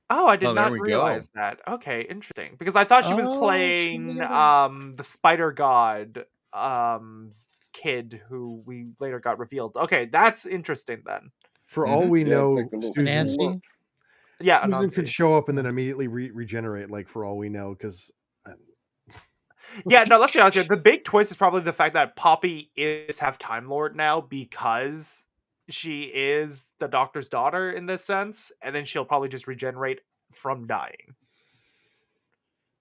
Oh, I did not realize that. Okay, interesting. Because I thought she was playing the Spider God kid who we later got revealed. Okay, that's interesting then. For all we know, Nancy. Yeah, Susan could show up and then immediately regenerate, like for all we know, because yeah, no, let's be honest here. The big twist is probably the fact that Poppy is half Time Lord now because she is the Doctor's daughter in this sense, and then she'll probably just regenerate from dying.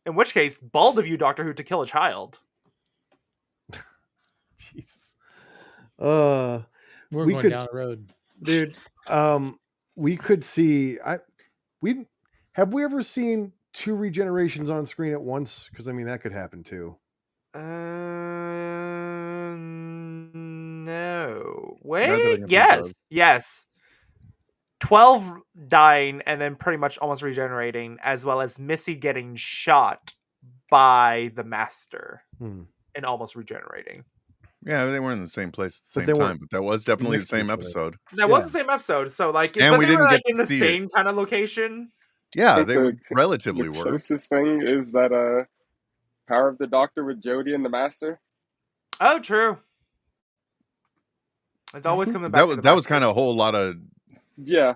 In which case, bold of you, Doctor Who, to kill a child. Jesus. We're going down the road. Dude, we could see have we ever seen two regenerations on screen at once? Because that could happen too. No. Wait. Yes. 12 dying and then pretty much almost regenerating, as well as Missy getting shot by the Master and almost regenerating. Yeah, they weren't in the same place at the same time, but that was definitely the same episode. That was the same episode. So like, and we didn't get in the same kind of location. Yeah, they relatively were. The closest thing is that Power of the Doctor with Jodie and the Master. Oh, true. It's always coming back. That was kind of a whole lot of. Yeah.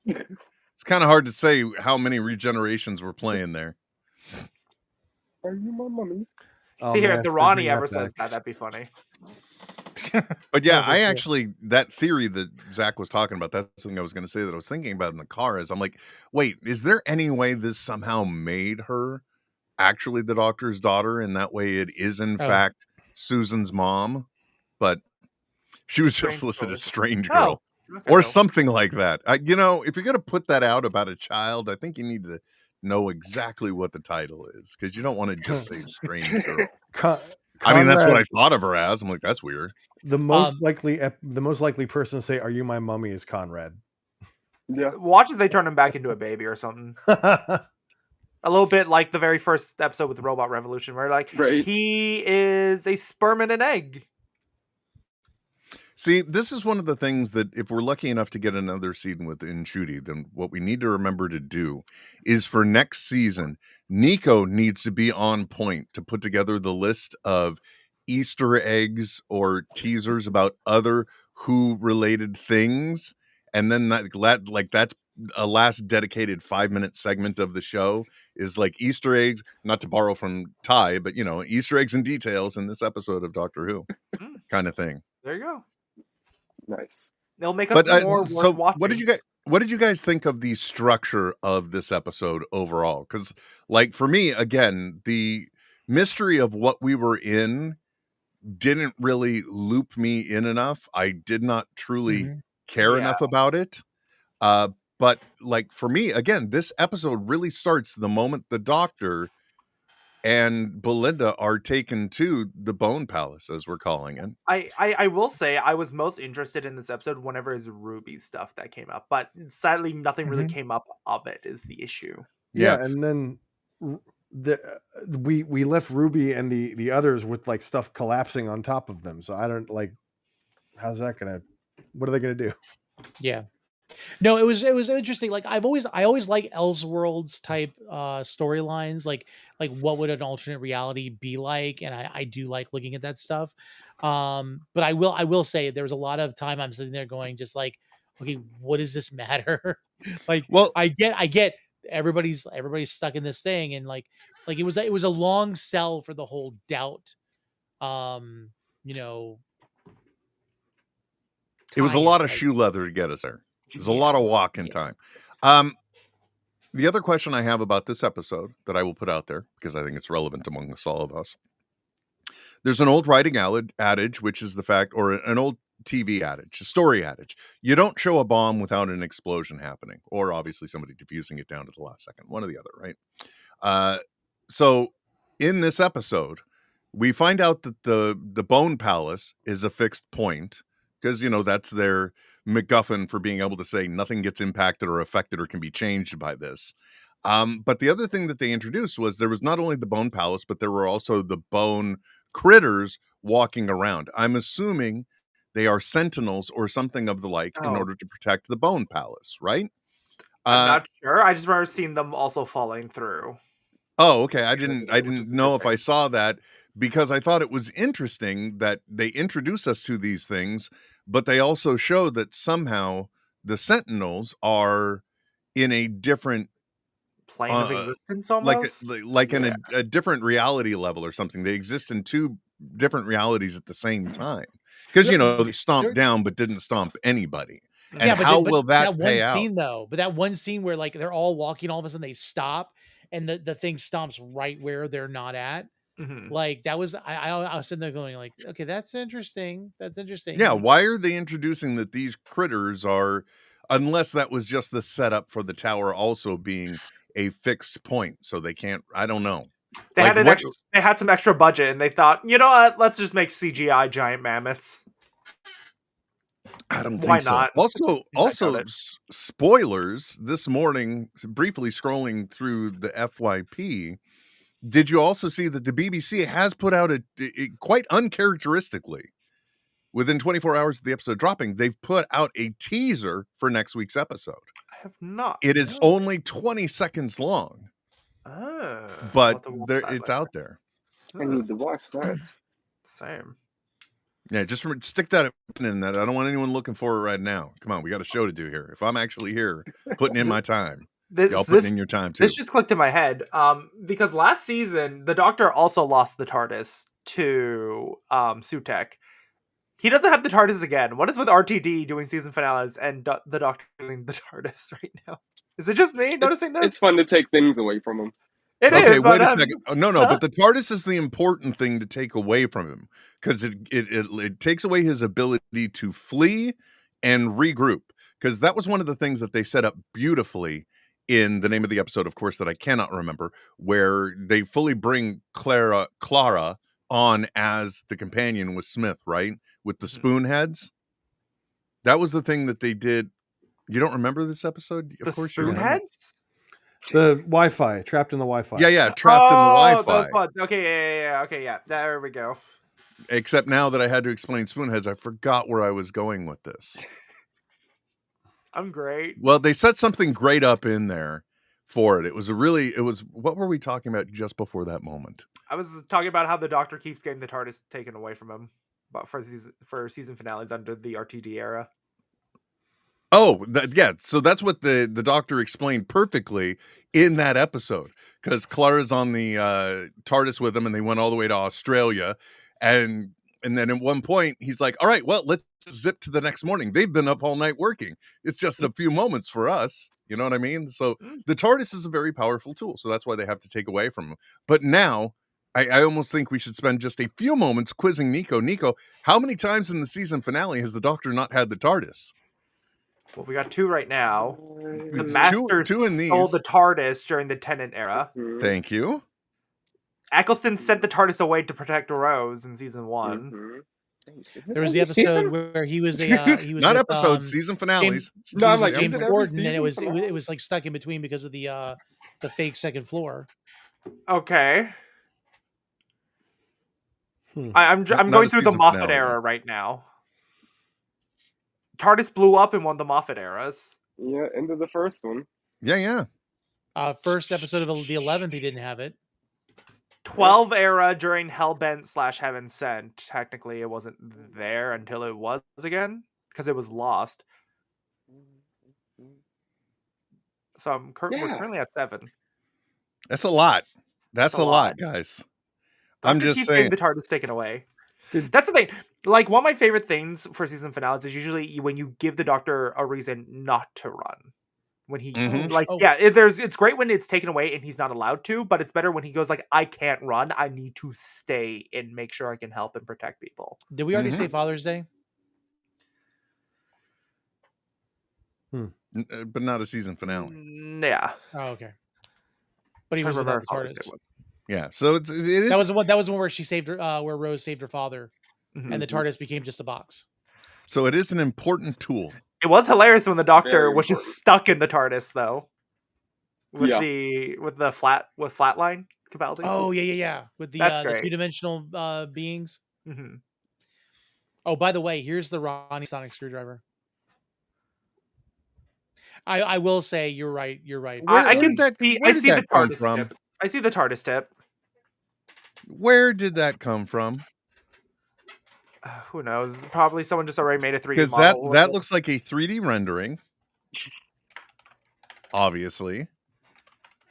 It's kind of hard to say how many regenerations we're playing there. Are you my mommy? See here, if the Ronnie ever says that, that'd be funny. But yeah, No, for I sure. actually, that theory that Zach was talking about, that's something I was going to say that I was thinking about in the car is I'm like, wait, is there any way this somehow made her actually the doctor's daughter? And that way it is in fact Susan's mom, but she was just Strange listed Girl. as strange Oh, girl okay, or no. something like that. You know, if you're going to put that out about a child, I think you need to know exactly what the title is, because you don't want to just say strange girl. I mean, that's what I thought of her as. I'm like, that's weird. The most likely person to say, "Are you my mummy?" is Conrad. Yeah. Watch as they turn him back into a baby or something. A little bit like the very first episode with the Robot Revolution, where like Right. he is a sperm and an egg. See, this is one of the things that if we're lucky enough to get another season with Nchuti, then what we need to remember to do is for next season, Niko needs to be on point to put together the list of Easter eggs or teasers about other Who related things. And then that's a last dedicated 5-minute segment of the show is like Easter eggs, not to borrow from Ty, but you know, Easter eggs and details in this episode of Doctor Who kind of thing. There you go. Nice. They'll make us more worth watching. What did you guys think of the structure of this episode overall? Because, like, for me, again, the mystery of what we were in didn't really loop me in enough. I did not truly care enough about it. But, like, for me, again, this episode really starts the moment the Doctor and Belinda are taken to the Bone Palace, as we're calling it. I will say I was most interested in this episode whenever is Ruby stuff that came up, but sadly nothing really came up of it is the issue. Yeah, and then we left Ruby and the others with like stuff collapsing on top of them. So I don't like, how's that gonna? What are they gonna do? Yeah. No, it was interesting. Like I always like Elseworlds type storylines, like what would an alternate reality be like, and I do like looking at that stuff. But I will say there was a lot of time I'm sitting there going just like, okay, what does this matter? Like, well, I get everybody's stuck in this thing, and like it was a long sell for the whole doubt. You know, it was a lot of shoe leather to get us there. There's a lot of walking time. The other question I have about this episode that I will put out there, because I think it's relevant amongst all of us. There's an old writing adage, which is the fact, or an old TV adage, a story adage. You don't show a bomb without an explosion happening, or obviously somebody defusing it down to the last second, one or the other, right? So in this episode, we find out that the Bone Palace is a fixed point, because, you know, that's their MacGuffin for being able to say nothing gets impacted or affected or can be changed by this. But the other thing that they introduced was there was not only the Bone Palace, but there were also the bone critters walking around. I'm assuming they are sentinels or something of the like in order to protect the Bone Palace, right? I'm not sure. I just remember seeing them also falling through. Oh, okay. I didn't know if I saw that, because I thought it was interesting that they introduce us to these things, but they also show that somehow the Sentinels are in a different plane of existence, almost like in a different reality level or something. They exist in two different realities at the same time, because you know they stomped down but didn't stomp anybody. And yeah, how will that pay out? Scene, though, but that one scene where like they're all walking, all of a sudden they stop, and the thing stomps right where they're not at. Like that was I was sitting there going like, okay, that's interesting. That's interesting. Yeah, why are they introducing that these critters are, unless that was just the setup for the tower also being a fixed point, so they can't, I don't know. They had some extra budget and they thought, you know what, let's just make CGI giant mammoths. I don't think so. Also, spoilers this morning, briefly scrolling through the FYP, did you also see that the BBC has put out a quite uncharacteristically, within 24 hours of the episode dropping, they've put out a teaser for next week's episode. I have not. It is only 20 seconds long. Oh. But it's out there. I need to watch that. Same. Yeah, just stick that in that. I don't want anyone looking for it right now. Come on, we got a show to do here. If I'm actually here putting in my time, y'all putting in your time too. This just clicked in my head. Because last season the Doctor also lost the TARDIS to Sutek. He doesn't have the TARDIS again. What is with RTD doing season finales and the Doctor doing the TARDIS right now? Is it just me noticing this? It's fun to take things away from him. It Okay, is, wait but a second. No, but the TARDIS is the important thing to take away from him because it takes away his ability to flee and regroup. Because that was one of the things that they set up beautifully in the name of the episode, of course, that I cannot remember, where they fully bring Clara on as the companion with Smith, right? With the spoon heads. That was the thing that they did. You don't remember this episode? The spoon heads? The Wi-Fi, trapped in the Wi-Fi. Yeah, trapped in the Wi-Fi. Those ones. Okay, yeah. Okay, yeah. There we go. Except now that I had to explain spoonheads, I forgot where I was going with this. I'm great. Well, they set something great up in there for it. It was what were we talking about just before that moment? I was talking about how the Doctor keeps getting the TARDIS taken away from him, but for season finales under the RTD era. Oh, yeah. So that's what the Doctor explained perfectly in that episode, because Clara's on the TARDIS with him, and they went all the way to Australia, and then at one point he's like, "All right, well, let's zip to the next morning. They've been up all night working. It's just a few moments for us." You know what I mean? So the TARDIS is a very powerful tool, so that's why they have to take away from him. But now, I almost think we should spend just a few moments quizzing Niko. Niko, how many times in the season finale has the Doctor not had the TARDIS? Well, we got 2 right now. The It's Master two in stole these. the TARDIS during the Tennant era. Thank you. Eccleston sent the TARDIS away to protect Rose in season 1. There was the episode where he was Not with, episodes, season finales. No, I'm like, James is it every Gordon, and it season? was like stuck in between because of the fake second floor. Okay. Hmm. I'm Not going a through the season Moffat finale, era right now. TARDIS blew up in one of the Moffat eras. Yeah, end of the first one. Yeah. First episode of the 11th, he didn't have it. 12 era during Hellbent / Heaven Sent. Technically, it wasn't there until it was again because it was lost. So we're currently at 7. That's a lot. That's That's a a lot, lot. guys. Doctor I'm just keeps saying. getting the TARDIS taken away. Did- That's the thing. Like, one of my favorite things for season finales is usually when you give the Doctor a reason not to run. When he it's great when it's taken away and he's not allowed to, but it's better when he goes like, I can't run. I need to stay and make sure I can help and protect people. Did we already say Father's Day? But not a season finale. Yeah. Oh, okay. But he was without the TARDIS. Yeah, so it is. That was the one where she saved her, where Rose saved her father, and the TARDIS became just a box. So it is an important tool. It was hilarious when the Doctor Very was just important. stuck in the TARDIS though. With Yeah. the flatline Capaldi. Oh yeah. With the That's great. 2-dimensional beings. Mm-hmm. Oh, by the way, here's the Ronnie sonic screwdriver. I will say you're right. I see the come TARDIS from? tip. I see the TARDIS tip. Where did that come from? Who knows? Probably someone just already made a 3D Because model. that looks like a 3D rendering. Obviously.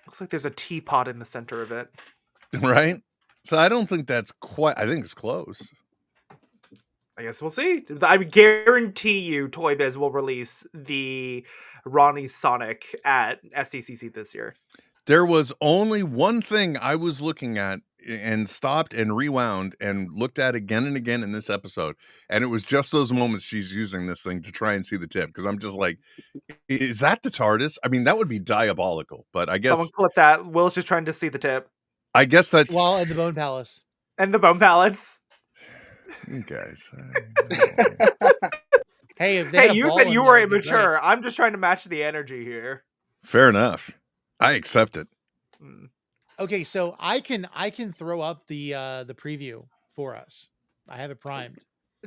Looks like there's a teapot in the center of it. Right? So I don't think that's quite. I think it's close. I guess we'll see. I guarantee you Toy Biz will release the Ronnie Sonic at SDCC this year. There was only one thing I was looking at and stopped and rewound and looked at again and again in this episode. And it was just those moments she's using this thing to try and see the tip. Because I'm just like, is that the TARDIS? I mean, that would be diabolical. But I guess someone clip that. Will's just trying to see the tip. I guess that's in the Bone Palace. And the Bone Palace. You guys. Hey, if hey, you said you were immature. I'm just trying to match the energy here. Fair enough. I accept it. Okay, so I can throw up the preview for us. I have it primed.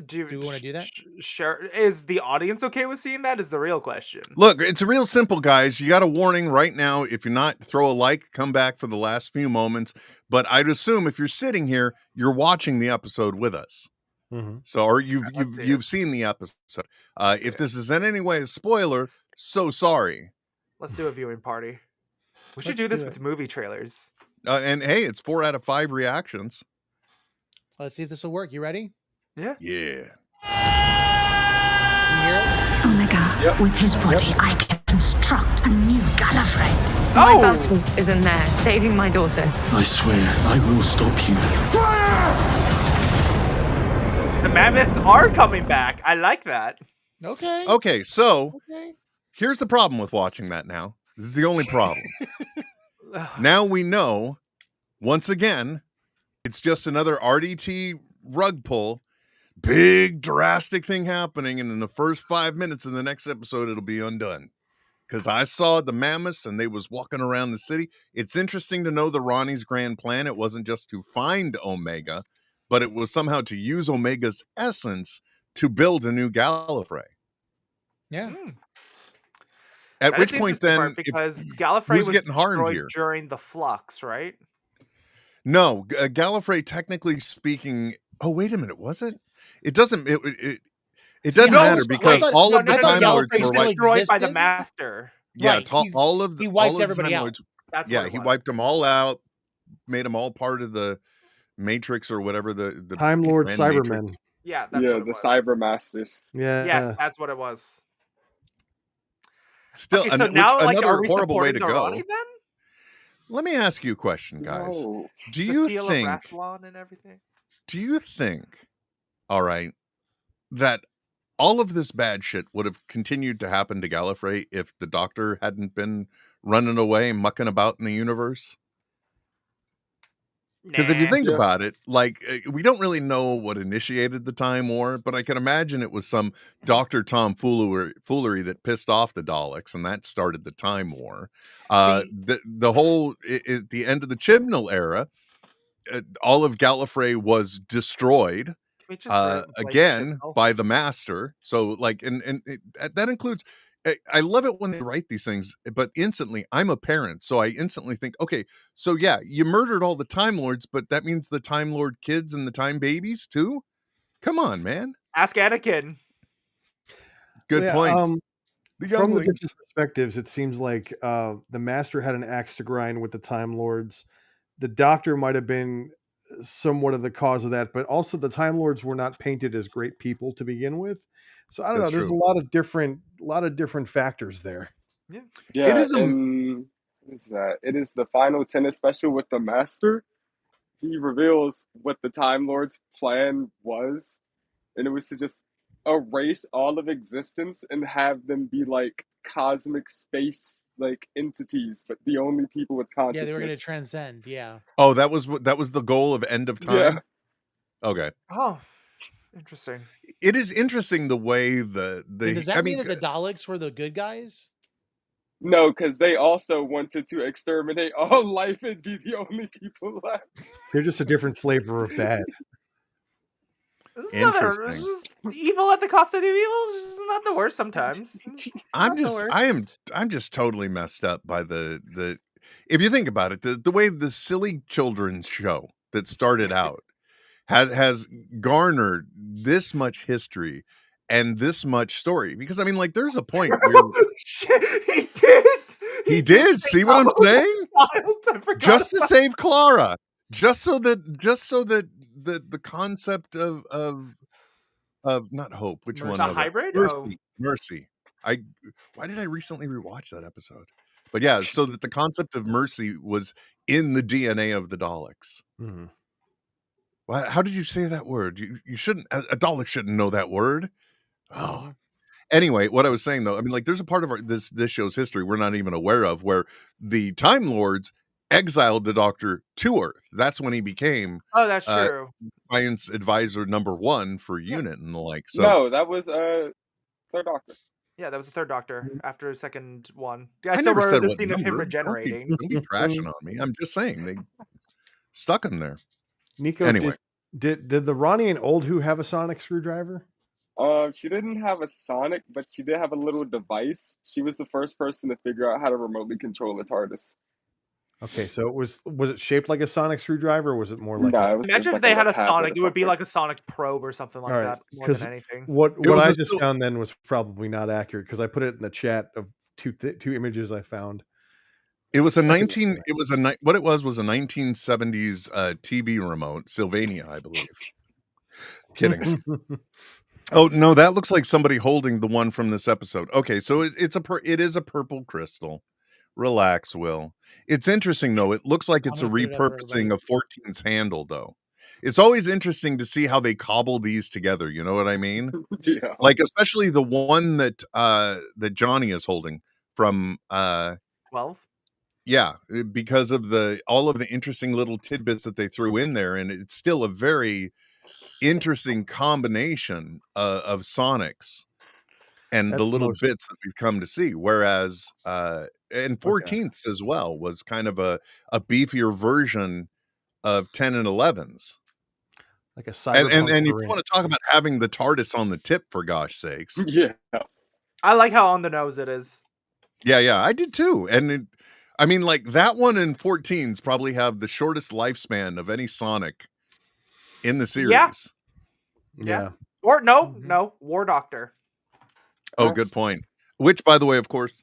Do we want to do that? Sure. Is the audience okay with seeing that? Is the real question. Look, it's real simple, guys. You got a warning right now. If you're not, throw a like, come back for the last few moments. But I'd assume if you're sitting here, you're watching the episode with us. Mm-hmm. So, or you've seen the episode. If this is in any way a spoiler, so sorry. Let's do a viewing party. We should do this with movie trailers. And hey, it's 4 out of 5 reactions. Let's see if this will work. You ready? Yeah. Yeah. Omega, with his body, I can construct a new Gallifrey. My Phantom is in there, saving my daughter. I swear, I will stop you. The mammoths are coming back. I like that. Okay. Okay, so here's the problem with watching that now. This is the only problem. Now we know, once again, it's just another RDT rug pull. Big drastic thing happening, and in the first 5 minutes of the next episode, it'll be undone. Because I saw the mammoths and they was walking around the city. It's interesting to know the Ronnie's grand plan. It wasn't just to find Omega, but it was somehow to use Omega's essence to build a new Gallifrey. Yeah. At That which is point the interesting then, part, because Gallifrey who's was getting harmed destroyed here? during the flux, right? No, Gallifrey, technically speaking. Oh, wait a minute, was it? It doesn't. It doesn't matter because all of the Time Lords were destroyed by the Master. Yeah, Right, all of the he wiped all of everybody the Time out. Lords. That's Yeah, what it he was. wiped them all out, made them all part of the Matrix or whatever the Time Lord Grand Cybermen. Matrix. Yeah, that's what it the was. Cyber Masters. Yeah. Yes, that's what it was. Still, Okay, so now, like, another are we horrible way to supporting the go. Ronnie then? Let me ask you a question, guys. No. Do The you seal think? of Rassilon and everything? Do you think? All right, that all of this bad shit would have continued to happen to Gallifrey if the Doctor hadn't been running away, mucking about in the universe? Because if you think about it, like, we don't really know what initiated the Time War, but I can imagine it was some Dr. Tom foolery that pissed off the Daleks, and that started the Time War. The whole, at the end of the Chibnall era, all of Gallifrey was destroyed again by the Master. So, like, and that includes. I love it when they write these things, but instantly, I'm a parent, so I instantly think, okay, so yeah, you murdered all the Time Lords, but that means the Time Lord kids and the Time babies too? Come on, man. Ask Anakin. Good point. From the younglings. different perspectives, it seems like the Master had an axe to grind with the Time Lords. The Doctor might have been somewhat of the cause of that, but also the Time Lords were not painted as great people to begin with. So I don't know. There's a lot of different factors there. Yeah. It is what is that? It is the final tennis special with the Master. He reveals what the Time Lord's plan was, and it was to just erase all of existence and have them be like cosmic space like entities, but the only people with consciousness. Yeah, they were going to transcend. Yeah. Oh, that was the goal of End of Time. Yeah. Okay. Oh, interesting. It is interesting the way Does that mean that the Daleks were the good guys? No, because they also wanted to exterminate all life and be the only people left. They're just a different flavor of bad. This is just evil at the cost of new evil. This is not the worst sometimes. I'm just totally messed up by the if you think about it, the way the silly children's show that started out has garnered this much history and this much story. Because I mean, like, there's a point where he did. He did. See what I'm saying? Just to save Clara. Just so that the concept of not hope, which Mercy. one? The hybrid? Mercy. Why did I recently rewatch that episode? But yeah, so that the concept of mercy was in the DNA of the Daleks. Mm-hmm. How did you say that word? You shouldn't. A Dalek shouldn't know that word. Oh. Anyway, what I was saying though, I mean, like, there's a part of this show's history we're not even aware of, where the Time Lords exiled the Doctor to Earth. That's when he became. Oh, that's true. Science advisor #1 for UNIT and the like. So no, that was Third Doctor. Yeah, that was the Third Doctor after the second one. I never said the what scene number. of him regenerating. Don't be trashing on me. I'm just saying they stuck him there. Niko, anyway, did the Ronnie and Old Who have a sonic screwdriver? She didn't have a sonic, but she did have a little device. She was the first person to figure out how to remotely control the TARDIS. Okay, so was it shaped like a sonic screwdriver, or was it more like? No, imagine if they had a sonic. It would be like a sonic probe or something like that, more than anything. What I just found then was probably not accurate because I put it in the chat of two images I found. It was what it was a 1970s TV remote, Sylvania, I believe. Kidding. Oh no, that looks like somebody holding the one from this episode. Okay, so it is a purple crystal. Relax, Will. It's interesting though. It looks like I'm it's a gonna put it up for everybody. repurposing of 14's handle though. It's always interesting to see how they cobble these together. You know what I mean? Yeah. Like especially the one that that Johnny is holding from 12. yeah, because of all of the interesting little tidbits that they threw in there, and it's still a very interesting combination of Sonics and At the the little most, bits that we've come to see. Whereas and like a 14ths as well was kind of a beefier version of 10 and 11s. like a And cyberpunk if you syringe. want to talk about having the TARDIS on the tip, for gosh sakes. Yeah. I like how on the nose it is. Yeah, I did too. And I mean, like that one and 14s probably have the shortest lifespan of any Sonic in the Yeah. series. Yeah. Or no, Mhm. no, War Doctor. Oh, good point. Which, by the way, of course,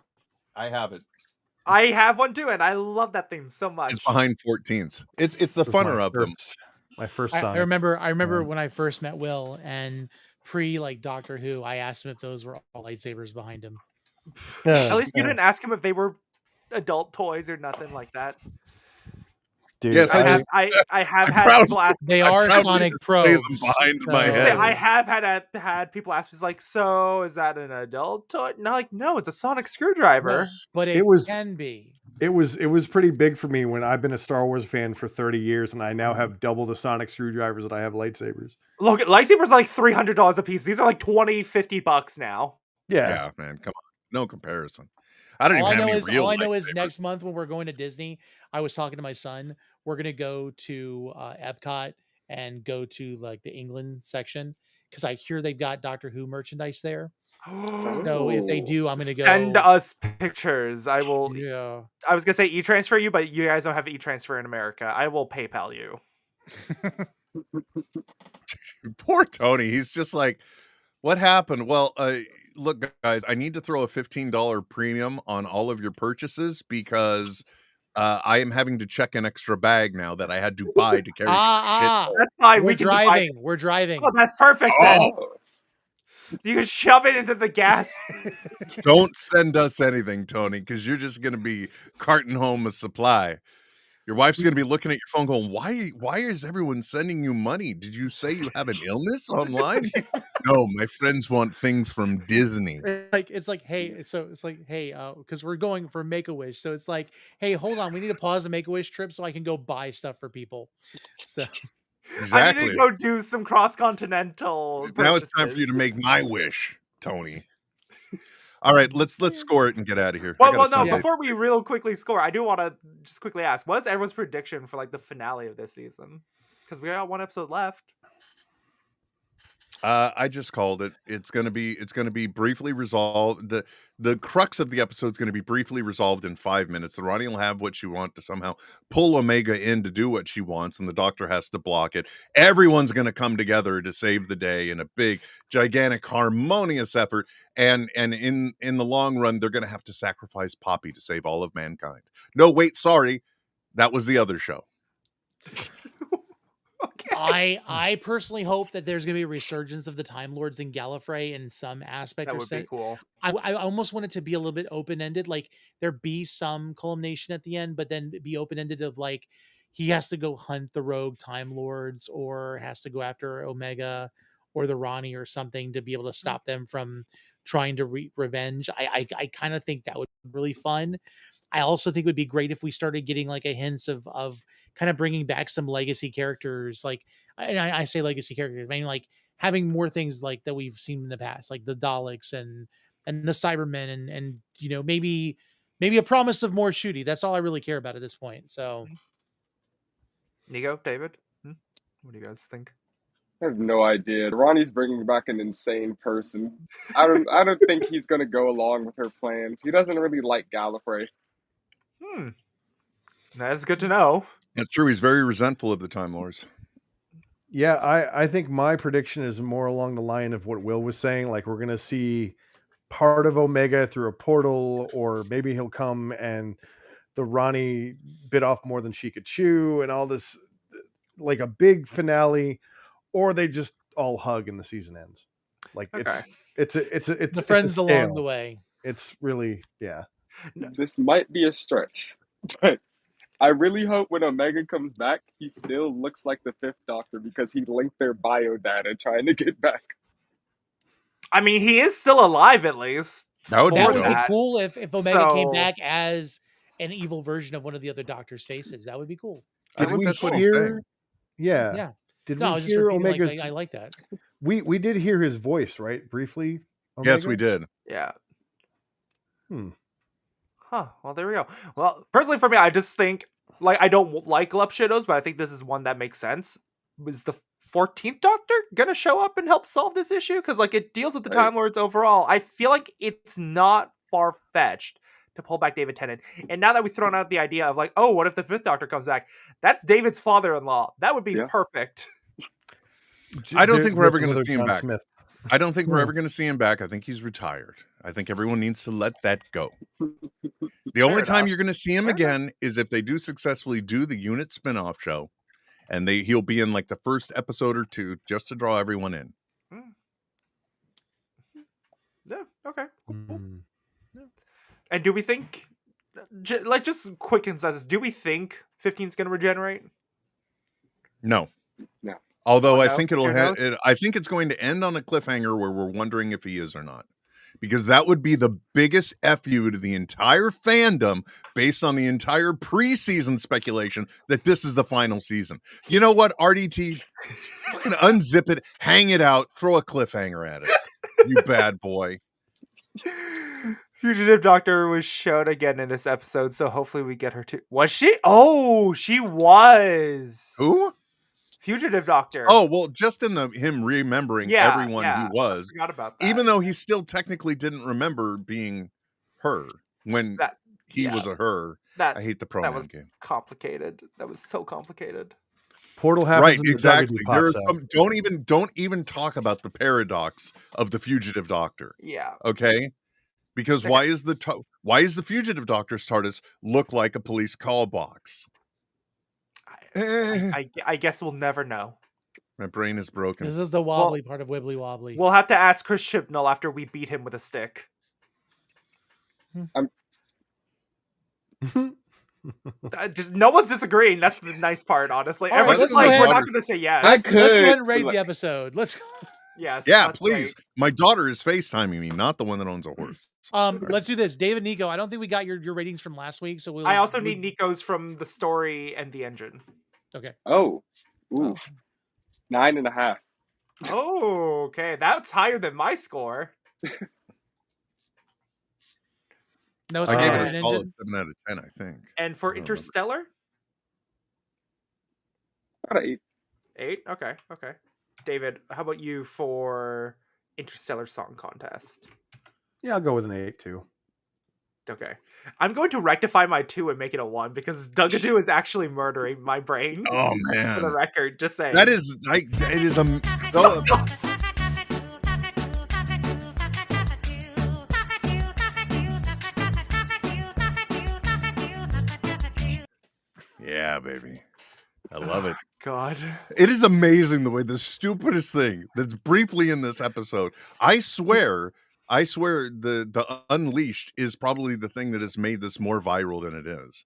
I have it. I have one too, and I love that thing so much. It's behind 14s. It's the This was funner of them. My first I Sonic. remember when I first met Will and pre like Doctor Who, I asked him if those were all lightsabers behind him. At least you didn't ask him if they were adult toys or nothing like that. Dude, Yes, I just have I'm had proud- people ask. They I are proudly Sonic display them probes. behind my so- head. I have had people ask me like, so is that an adult toy? No, like no, it's a sonic screwdriver. But It was- can be. It was pretty big for me when I've been a Star Wars fan for 30 years and I now have double the sonic screwdrivers that I have lightsabers. Look, lightsabers are like $300 a piece. These are like $20-$50 now. Yeah, man, come on. No comparison. I don't All even I have know any is real all I know is lightsabers. next month when we're going to Disney, I was talking to my son. We're gonna go to Epcot and go to like the England section because I hear they've got Doctor Who merchandise there. So if they do, I'm gonna go. Send us pictures. I will. Yeah. I was gonna say e-transfer you, but you guys don't have e-transfer in America. I will PayPal you. Poor Tony. He's just like, what happened? Well, look, guys, I need to throw a $15 premium on all of your purchases because I am having to check an extra bag now that I had to buy to carry. That's fine. We're We can divide driving. it. We're driving. Oh, that's perfect then. Oh, You can shove it into the gas. Don't send us anything, Tony, because you're just going to be carting home a supply. Your wife's going to be looking at your phone going, why is everyone sending you money? Did you say you have an illness online? No, my friends want things from Disney. It's like, hey, so it's like, hey, because we're going for Make-A-Wish. So it's like, hey, hold on, we need to pause the Make-A-Wish trip so I can go buy stuff for people. So I need Exactly. to go do some cross-continental. Now it's time for you purchases. to make my wish, Tony. All right, let's score it and get out of here. Well, no. Yeah. Before we real quickly score, I do want to just quickly ask: what is everyone's prediction for like the finale of this season? Because we got one episode left. I just called it. It's gonna be briefly resolved. The crux of the episode is gonna be briefly resolved in 5 minutes. The Ronnie will have what she wants to somehow pull Omega in to do what she wants, and the Doctor has to block it. Everyone's gonna come together to save the day in a big, gigantic, harmonious effort. And in the long run, they're gonna have to sacrifice Poppy to save all of mankind. No, wait, sorry, that was the other show. Okay. I personally hope that there's gonna be a resurgence of the Time Lords in Gallifrey in some aspect That or would be set. cool. I almost want it to be a little bit open-ended, like there be some culmination at the end, but then be open-ended of like he has to go hunt the rogue Time Lords or has to go after Omega or the Ronnie or something to be able to stop them from trying to revenge. I kind of think that would be really fun. I also think it would be great if we started getting like a hints of kind of bringing back some legacy characters. Like, and I say legacy characters, I mean like having more things like that we've seen in the past, like the Daleks and the Cybermen and you know maybe a promise of more Shooty. That's all I really care about at this point. So, Niko, David, what do you guys think? I have no idea. Ronnie's bringing back an insane person. I don't think he's gonna go along with her plans. He doesn't really like Gallifrey. That's good to know. That's true. He's very resentful of the Time Lords. Yeah, I think my prediction is more along the line of what Will was saying. Like we're gonna see part of Omega through a portal, or maybe he'll come and the Ronnie bit off more than she could chew, and all this, like a big finale, or they just all hug and the season ends. Like Okay. it's The a friends along scale. the way. It's really This might be a stretch, but I really hope when Omega comes back, he still looks like the Fifth Doctor because he linked their bio data trying to get back. I mean, he is still alive at least. That would be That for would be dope. cool if Omega came So- back as an evil version of one of the other Doctor's faces. That would be cool. I Did think we that's what he's hear? saying. Yeah. Yeah. Did No, I we was just hear repeating, Omega's? I like that. We did hear his voice, right? Briefly. Yes, Omega? we did. Yeah. Hmm. Huh. Well, there we go. Well, personally for me, I just think, like, I don't like Glup Shadows, but I think this is one that makes sense. Is the 14th Doctor gonna show up and help solve this issue? Because, like, it deals with the Right. Time Lords overall. I feel like it's not far-fetched to pull back David Tennant. And now that we've thrown out the idea of, like, oh, what if the 5th Doctor comes back? That's David's father-in-law. That would be Yeah. perfect. I don't think we're ever There's going to another see him John back. Smith. I don't think we're Hmm. ever going to see him back. I think he's retired. I think everyone needs to let that go. The only time enough. you're going to see him Fair again is if they do successfully do the unit spinoff show, and he'll be in like the first episode or two just to draw everyone in. Yeah. Okay. Cool. Hmm. And do we think, like, just quick consensus, do we think 15's going to regenerate? No. No. Although Oh, I no? think Sure I think it's going to end on a cliffhanger where we're wondering if he is or not. Because that would be the biggest FU to the entire fandom based on the entire preseason speculation that this is the final season. You know what, RDT? Fucking unzip it, hang it out, throw a cliffhanger at us. You bad boy. Fugitive Doctor was shown again in this episode, so hopefully we get her to. Was she? Oh, she was. Who? Fugitive Doctor. Oh, well, just in him remembering everyone he I was, forgot about that. even though he still technically didn't remember being her when that he was a her. that I hate the that pronoun was game. complicated. That was so complicated. Portal happens. Right, and the exactly. Duggedy There are pops out. some, don't even talk about the paradox of the Fugitive Doctor. Yeah. Okay, because why is the Fugitive Doctor's TARDIS look like a police call box? I guess we'll never know. My brain is broken. This is the wobbly part of Wibbly Wobbly. We'll have to ask Chris Chibnall after we beat him with a stick. Just no one's disagreeing. That's the nice part, honestly. All right, Everyone's let's just like, go we're ahead. not going to say yes. I Let's go ahead and could, rate but the episode. Let's Yes. Yeah, that's please. great. My daughter is FaceTiming me, not the one that owns a horse. let's do this. David, Niko, I don't think we got your ratings from last week, so I also need Niko's from the story and the engine. Okay. Oh, oof. 9.5. Oh, okay. That's higher than my score. No, it's I not gave an it a engine. solid 7 out of 10, I think. And for I don't remember. Interstellar? About an 8. 8? Okay. David, how about you for Interstellar Song Contest? Yeah, I'll go with an 8 too. Okay. I'm going to rectify my 2 and make it a 1 because Dugadoo is actually murdering my brain. Oh For the man, record, just saying. that is it is a. Yeah, baby. I love it. God. It is amazing the way the stupidest thing that's briefly in this episode. I swear the Unleashed is probably the thing that has made this more viral than it is.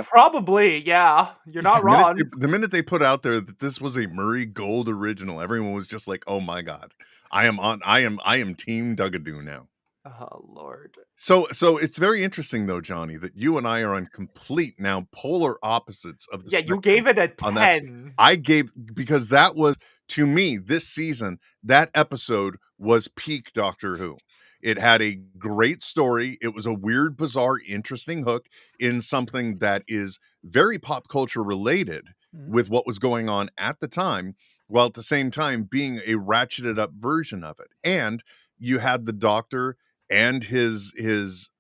Probably, yeah. You're not wrong. The minute they put out there that this was a Murray Gold original, everyone was just like, "Oh my god, I am Team Dugadoo now." Oh Lord. So it's very interesting though, Johnny, that you and I are on complete now polar opposites of the Yeah, you spectrum gave it a on that. 10. I gave, because that was, to me, this season, that episode was peak Doctor Who. It had a great story. It was a weird, bizarre, interesting hook in something that is very pop culture related with what was going on at the time, while at the same time being a ratcheted up version of it. And you had the Doctor and his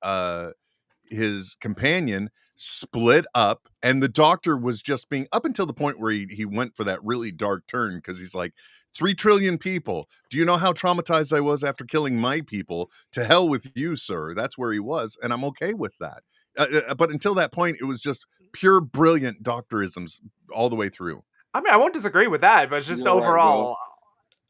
companion split up, and the Doctor was just being, up until the point where he went for that really dark turn, because he's like, 3 trillion people. Do you know how traumatized I was after killing my people? To hell with you, sir. That's where he was, and I'm okay with that. But until that point, it was just pure brilliant Doctorisms all the way through. I mean, I won't disagree with that, but it's just You're right, overall,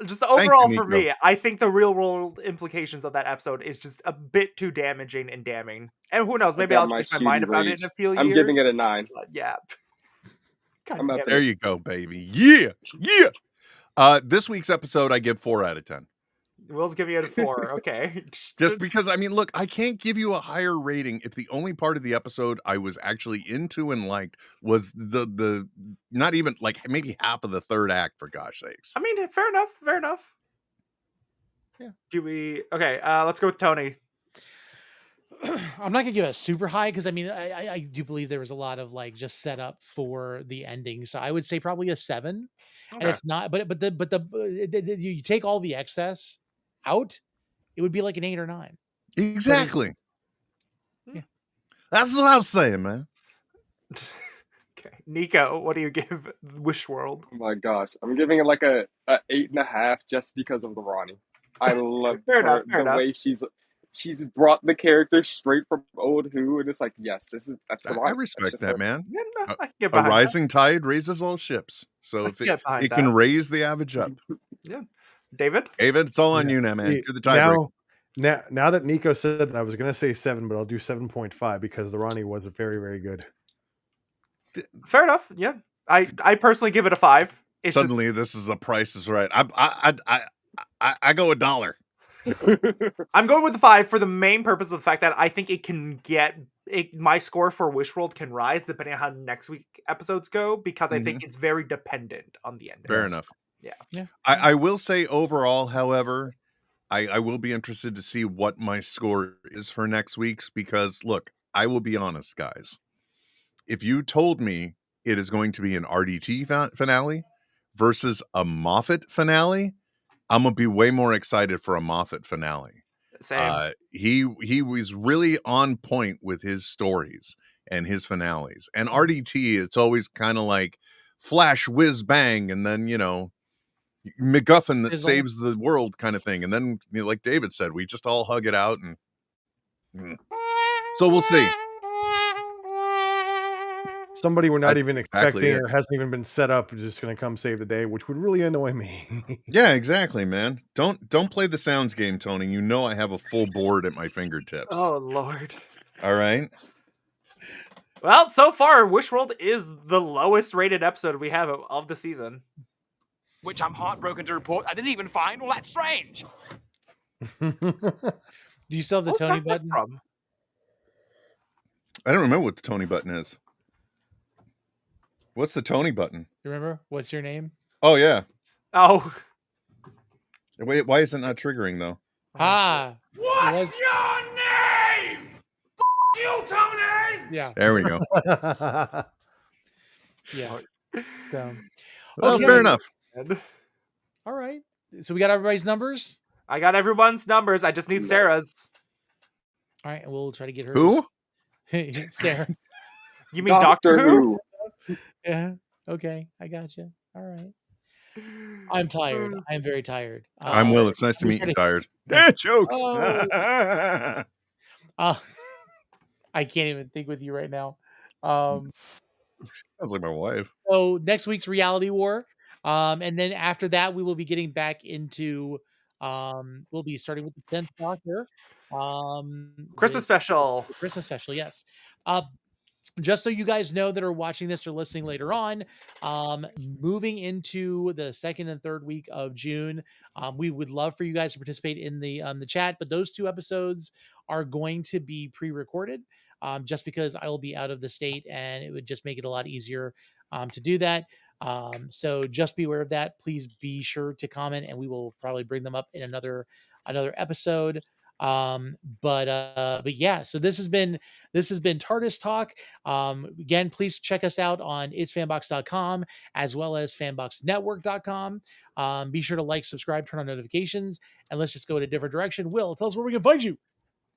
just overall for Niko. me, I think the real world implications of that episode is just a bit too damaging and damning. And who knows, maybe got I'll my change my mind shooty about it rage. in a few years. I'm giving it a 9. But yeah. God I'm up damn in There it. you go, baby. Yeah. This week's episode, I give 4 out of 10. Will's giving it a 4. Okay. Just because, I mean, look, I can't give you a higher rating if the only part of the episode I was actually into and liked was the not even like maybe half of the third act, for gosh sakes. I mean, fair enough. Fair enough. Yeah. Okay, let's go with Tony. I'm not gonna give it a super high because I mean I do believe there was a lot of like just set up for the ending, so I would say probably a 7. And Okay. it's not, but you take all the excess out, it would be like an 8 or 9. Exactly. Yeah. That's what I was saying, man. Okay, Niko, what do you give Wish World? Oh my gosh, I'm giving it like a 8.5 just because of the Ronnie. I love Fair her, enough, fair enough. way she's brought the character straight from old Who, and it's like, yes, that's the I Ronnie. That's respect just that, her. man. Yeah, no, I can get A behind that. rising tide raises all ships. So I if can get behind it can that. raise the average up. Yeah. David? David, it's all on Yeah. you now, man. See, You're the tiebreaker. now that Niko said that, I was gonna say 7, but I'll do 7.5 because the Ronnie was very, very good. Fair enough. Yeah. I personally give it a 5. It's Suddenly, this is the Price is Right. I go $1. I'm going with the 5 for the main purpose of the fact that I think it can my score for Wishworld can rise depending on how next week episodes go, because I think it's very dependent on the end. Fair enough. Yeah. I will say overall, however, I will be interested to see what my score is for next week's, because look, I will be honest, guys. If you told me it is going to be an RDT finale versus a Moffat finale, I'm gonna be way more excited for a Moffat finale. Same. He was really on point with his stories and his finales. And RDT, it's always kind of like flash, whiz, bang, and then MacGuffin that saves the world kind of thing. And then, like David said, we just all hug it out, and so we'll see. Somebody we're not even exactly expecting it. or hasn't even been set up is just going to come save the day, which would really annoy me. Yeah, exactly, man. Don't play the sounds game, Tony. You know I have a full board at my fingertips. Oh Lord. All right. Well, so far, Wishworld is the lowest rated episode we have of the season. Which I'm heartbroken to report I didn't even find all that strange. Do you still have the What's Tony that button? from? I don't remember what the Tony button is. What's the Tony button? You remember? What's your name? Oh, yeah. Oh. Wait, why is it not triggering, though? Ah. What's your name? You, Tony! Yeah. There we go. Yeah. So, Well, okay. fair enough. All right. So we got everybody's numbers? I got everyone's numbers. I just need Sarah's. All right. And we'll try to get her. Who? Sarah. You mean Doctor Who? Yeah. Okay. I got you. All right. I'm tired. I'm very tired. I'm Will. It's nice to meet you, tired. Dad jokes. I can't even think with you right now. Sounds like my wife. So next week's Reality War. And then after that, we will be getting back into we'll be starting with the 10th Doctor. Christmas special. Christmas special, yes. Just so you guys know that are watching this or listening later on, moving into the 2nd and 3rd week of June, we would love for you guys to participate in the chat, but those 2 episodes are going to be pre-recorded, just because I will be out of the state and it would just make it a lot easier to do that. So just be aware of that. Please be sure to comment, and we will probably bring them up in another episode. But yeah, so this has been Tardis Talk. Again, please check us out on itsfanbox.com as well as fanboxnetwork.com. Be sure to like, subscribe, turn on notifications, and let's just go in a different direction. Will, tell us where we can find you.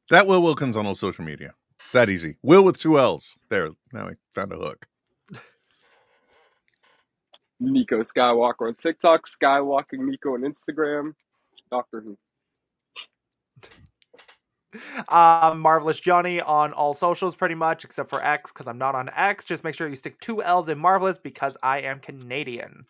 That Will Wilkins on all social media. It's that easy. Will with 2 L's. There. Now I found a hook. Niko Skywalker on TikTok, Skywalking Niko on Instagram, Doctor Who. Marvelous Johnny on all socials pretty much, except for X, because I'm not on X. Just make sure you stick 2 L's in Marvelous, because I am Canadian.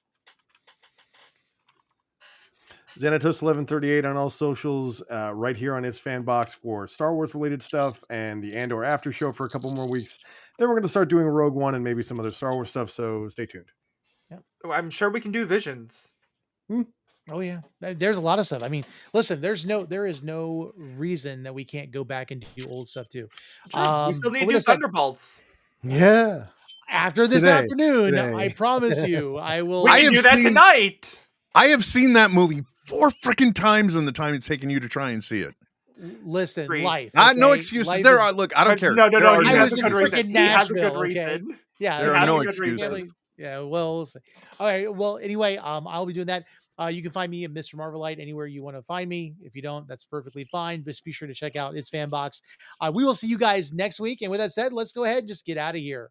Xanatos1138 on all socials, right here on itsfanbox for Star Wars related stuff and the Andor after show for a couple more weeks. Then we're going to start doing Rogue One and maybe some other Star Wars stuff. So stay tuned. I'm sure we can do Visions. Oh yeah, there's a lot of stuff. I mean, listen, there is no reason that we can't go back and do old stuff too. We still need but to do with that said, Thunderbolts. Yeah. after this Today. afternoon, I promise you, I will. We can do that tonight. I have seen that movie 4 freaking times in the time it's taken you to try and see it. Listen, Agree. life. No okay? excuses. Life There is- are. Look, I don't care. No, There are he I no was in excuses. freaking He has a good Nashville. Okay. reason. Yeah, There He are has no a good reason. excuses. Yeah, well, we'll see. All right. Well, anyway, I'll be doing that. You can find me at Mr. Marvelite anywhere you want to find me. If you don't, that's perfectly fine. Just be sure to check out It's FanBox. We will see you guys next week. And with that said, let's go ahead and just get out of here.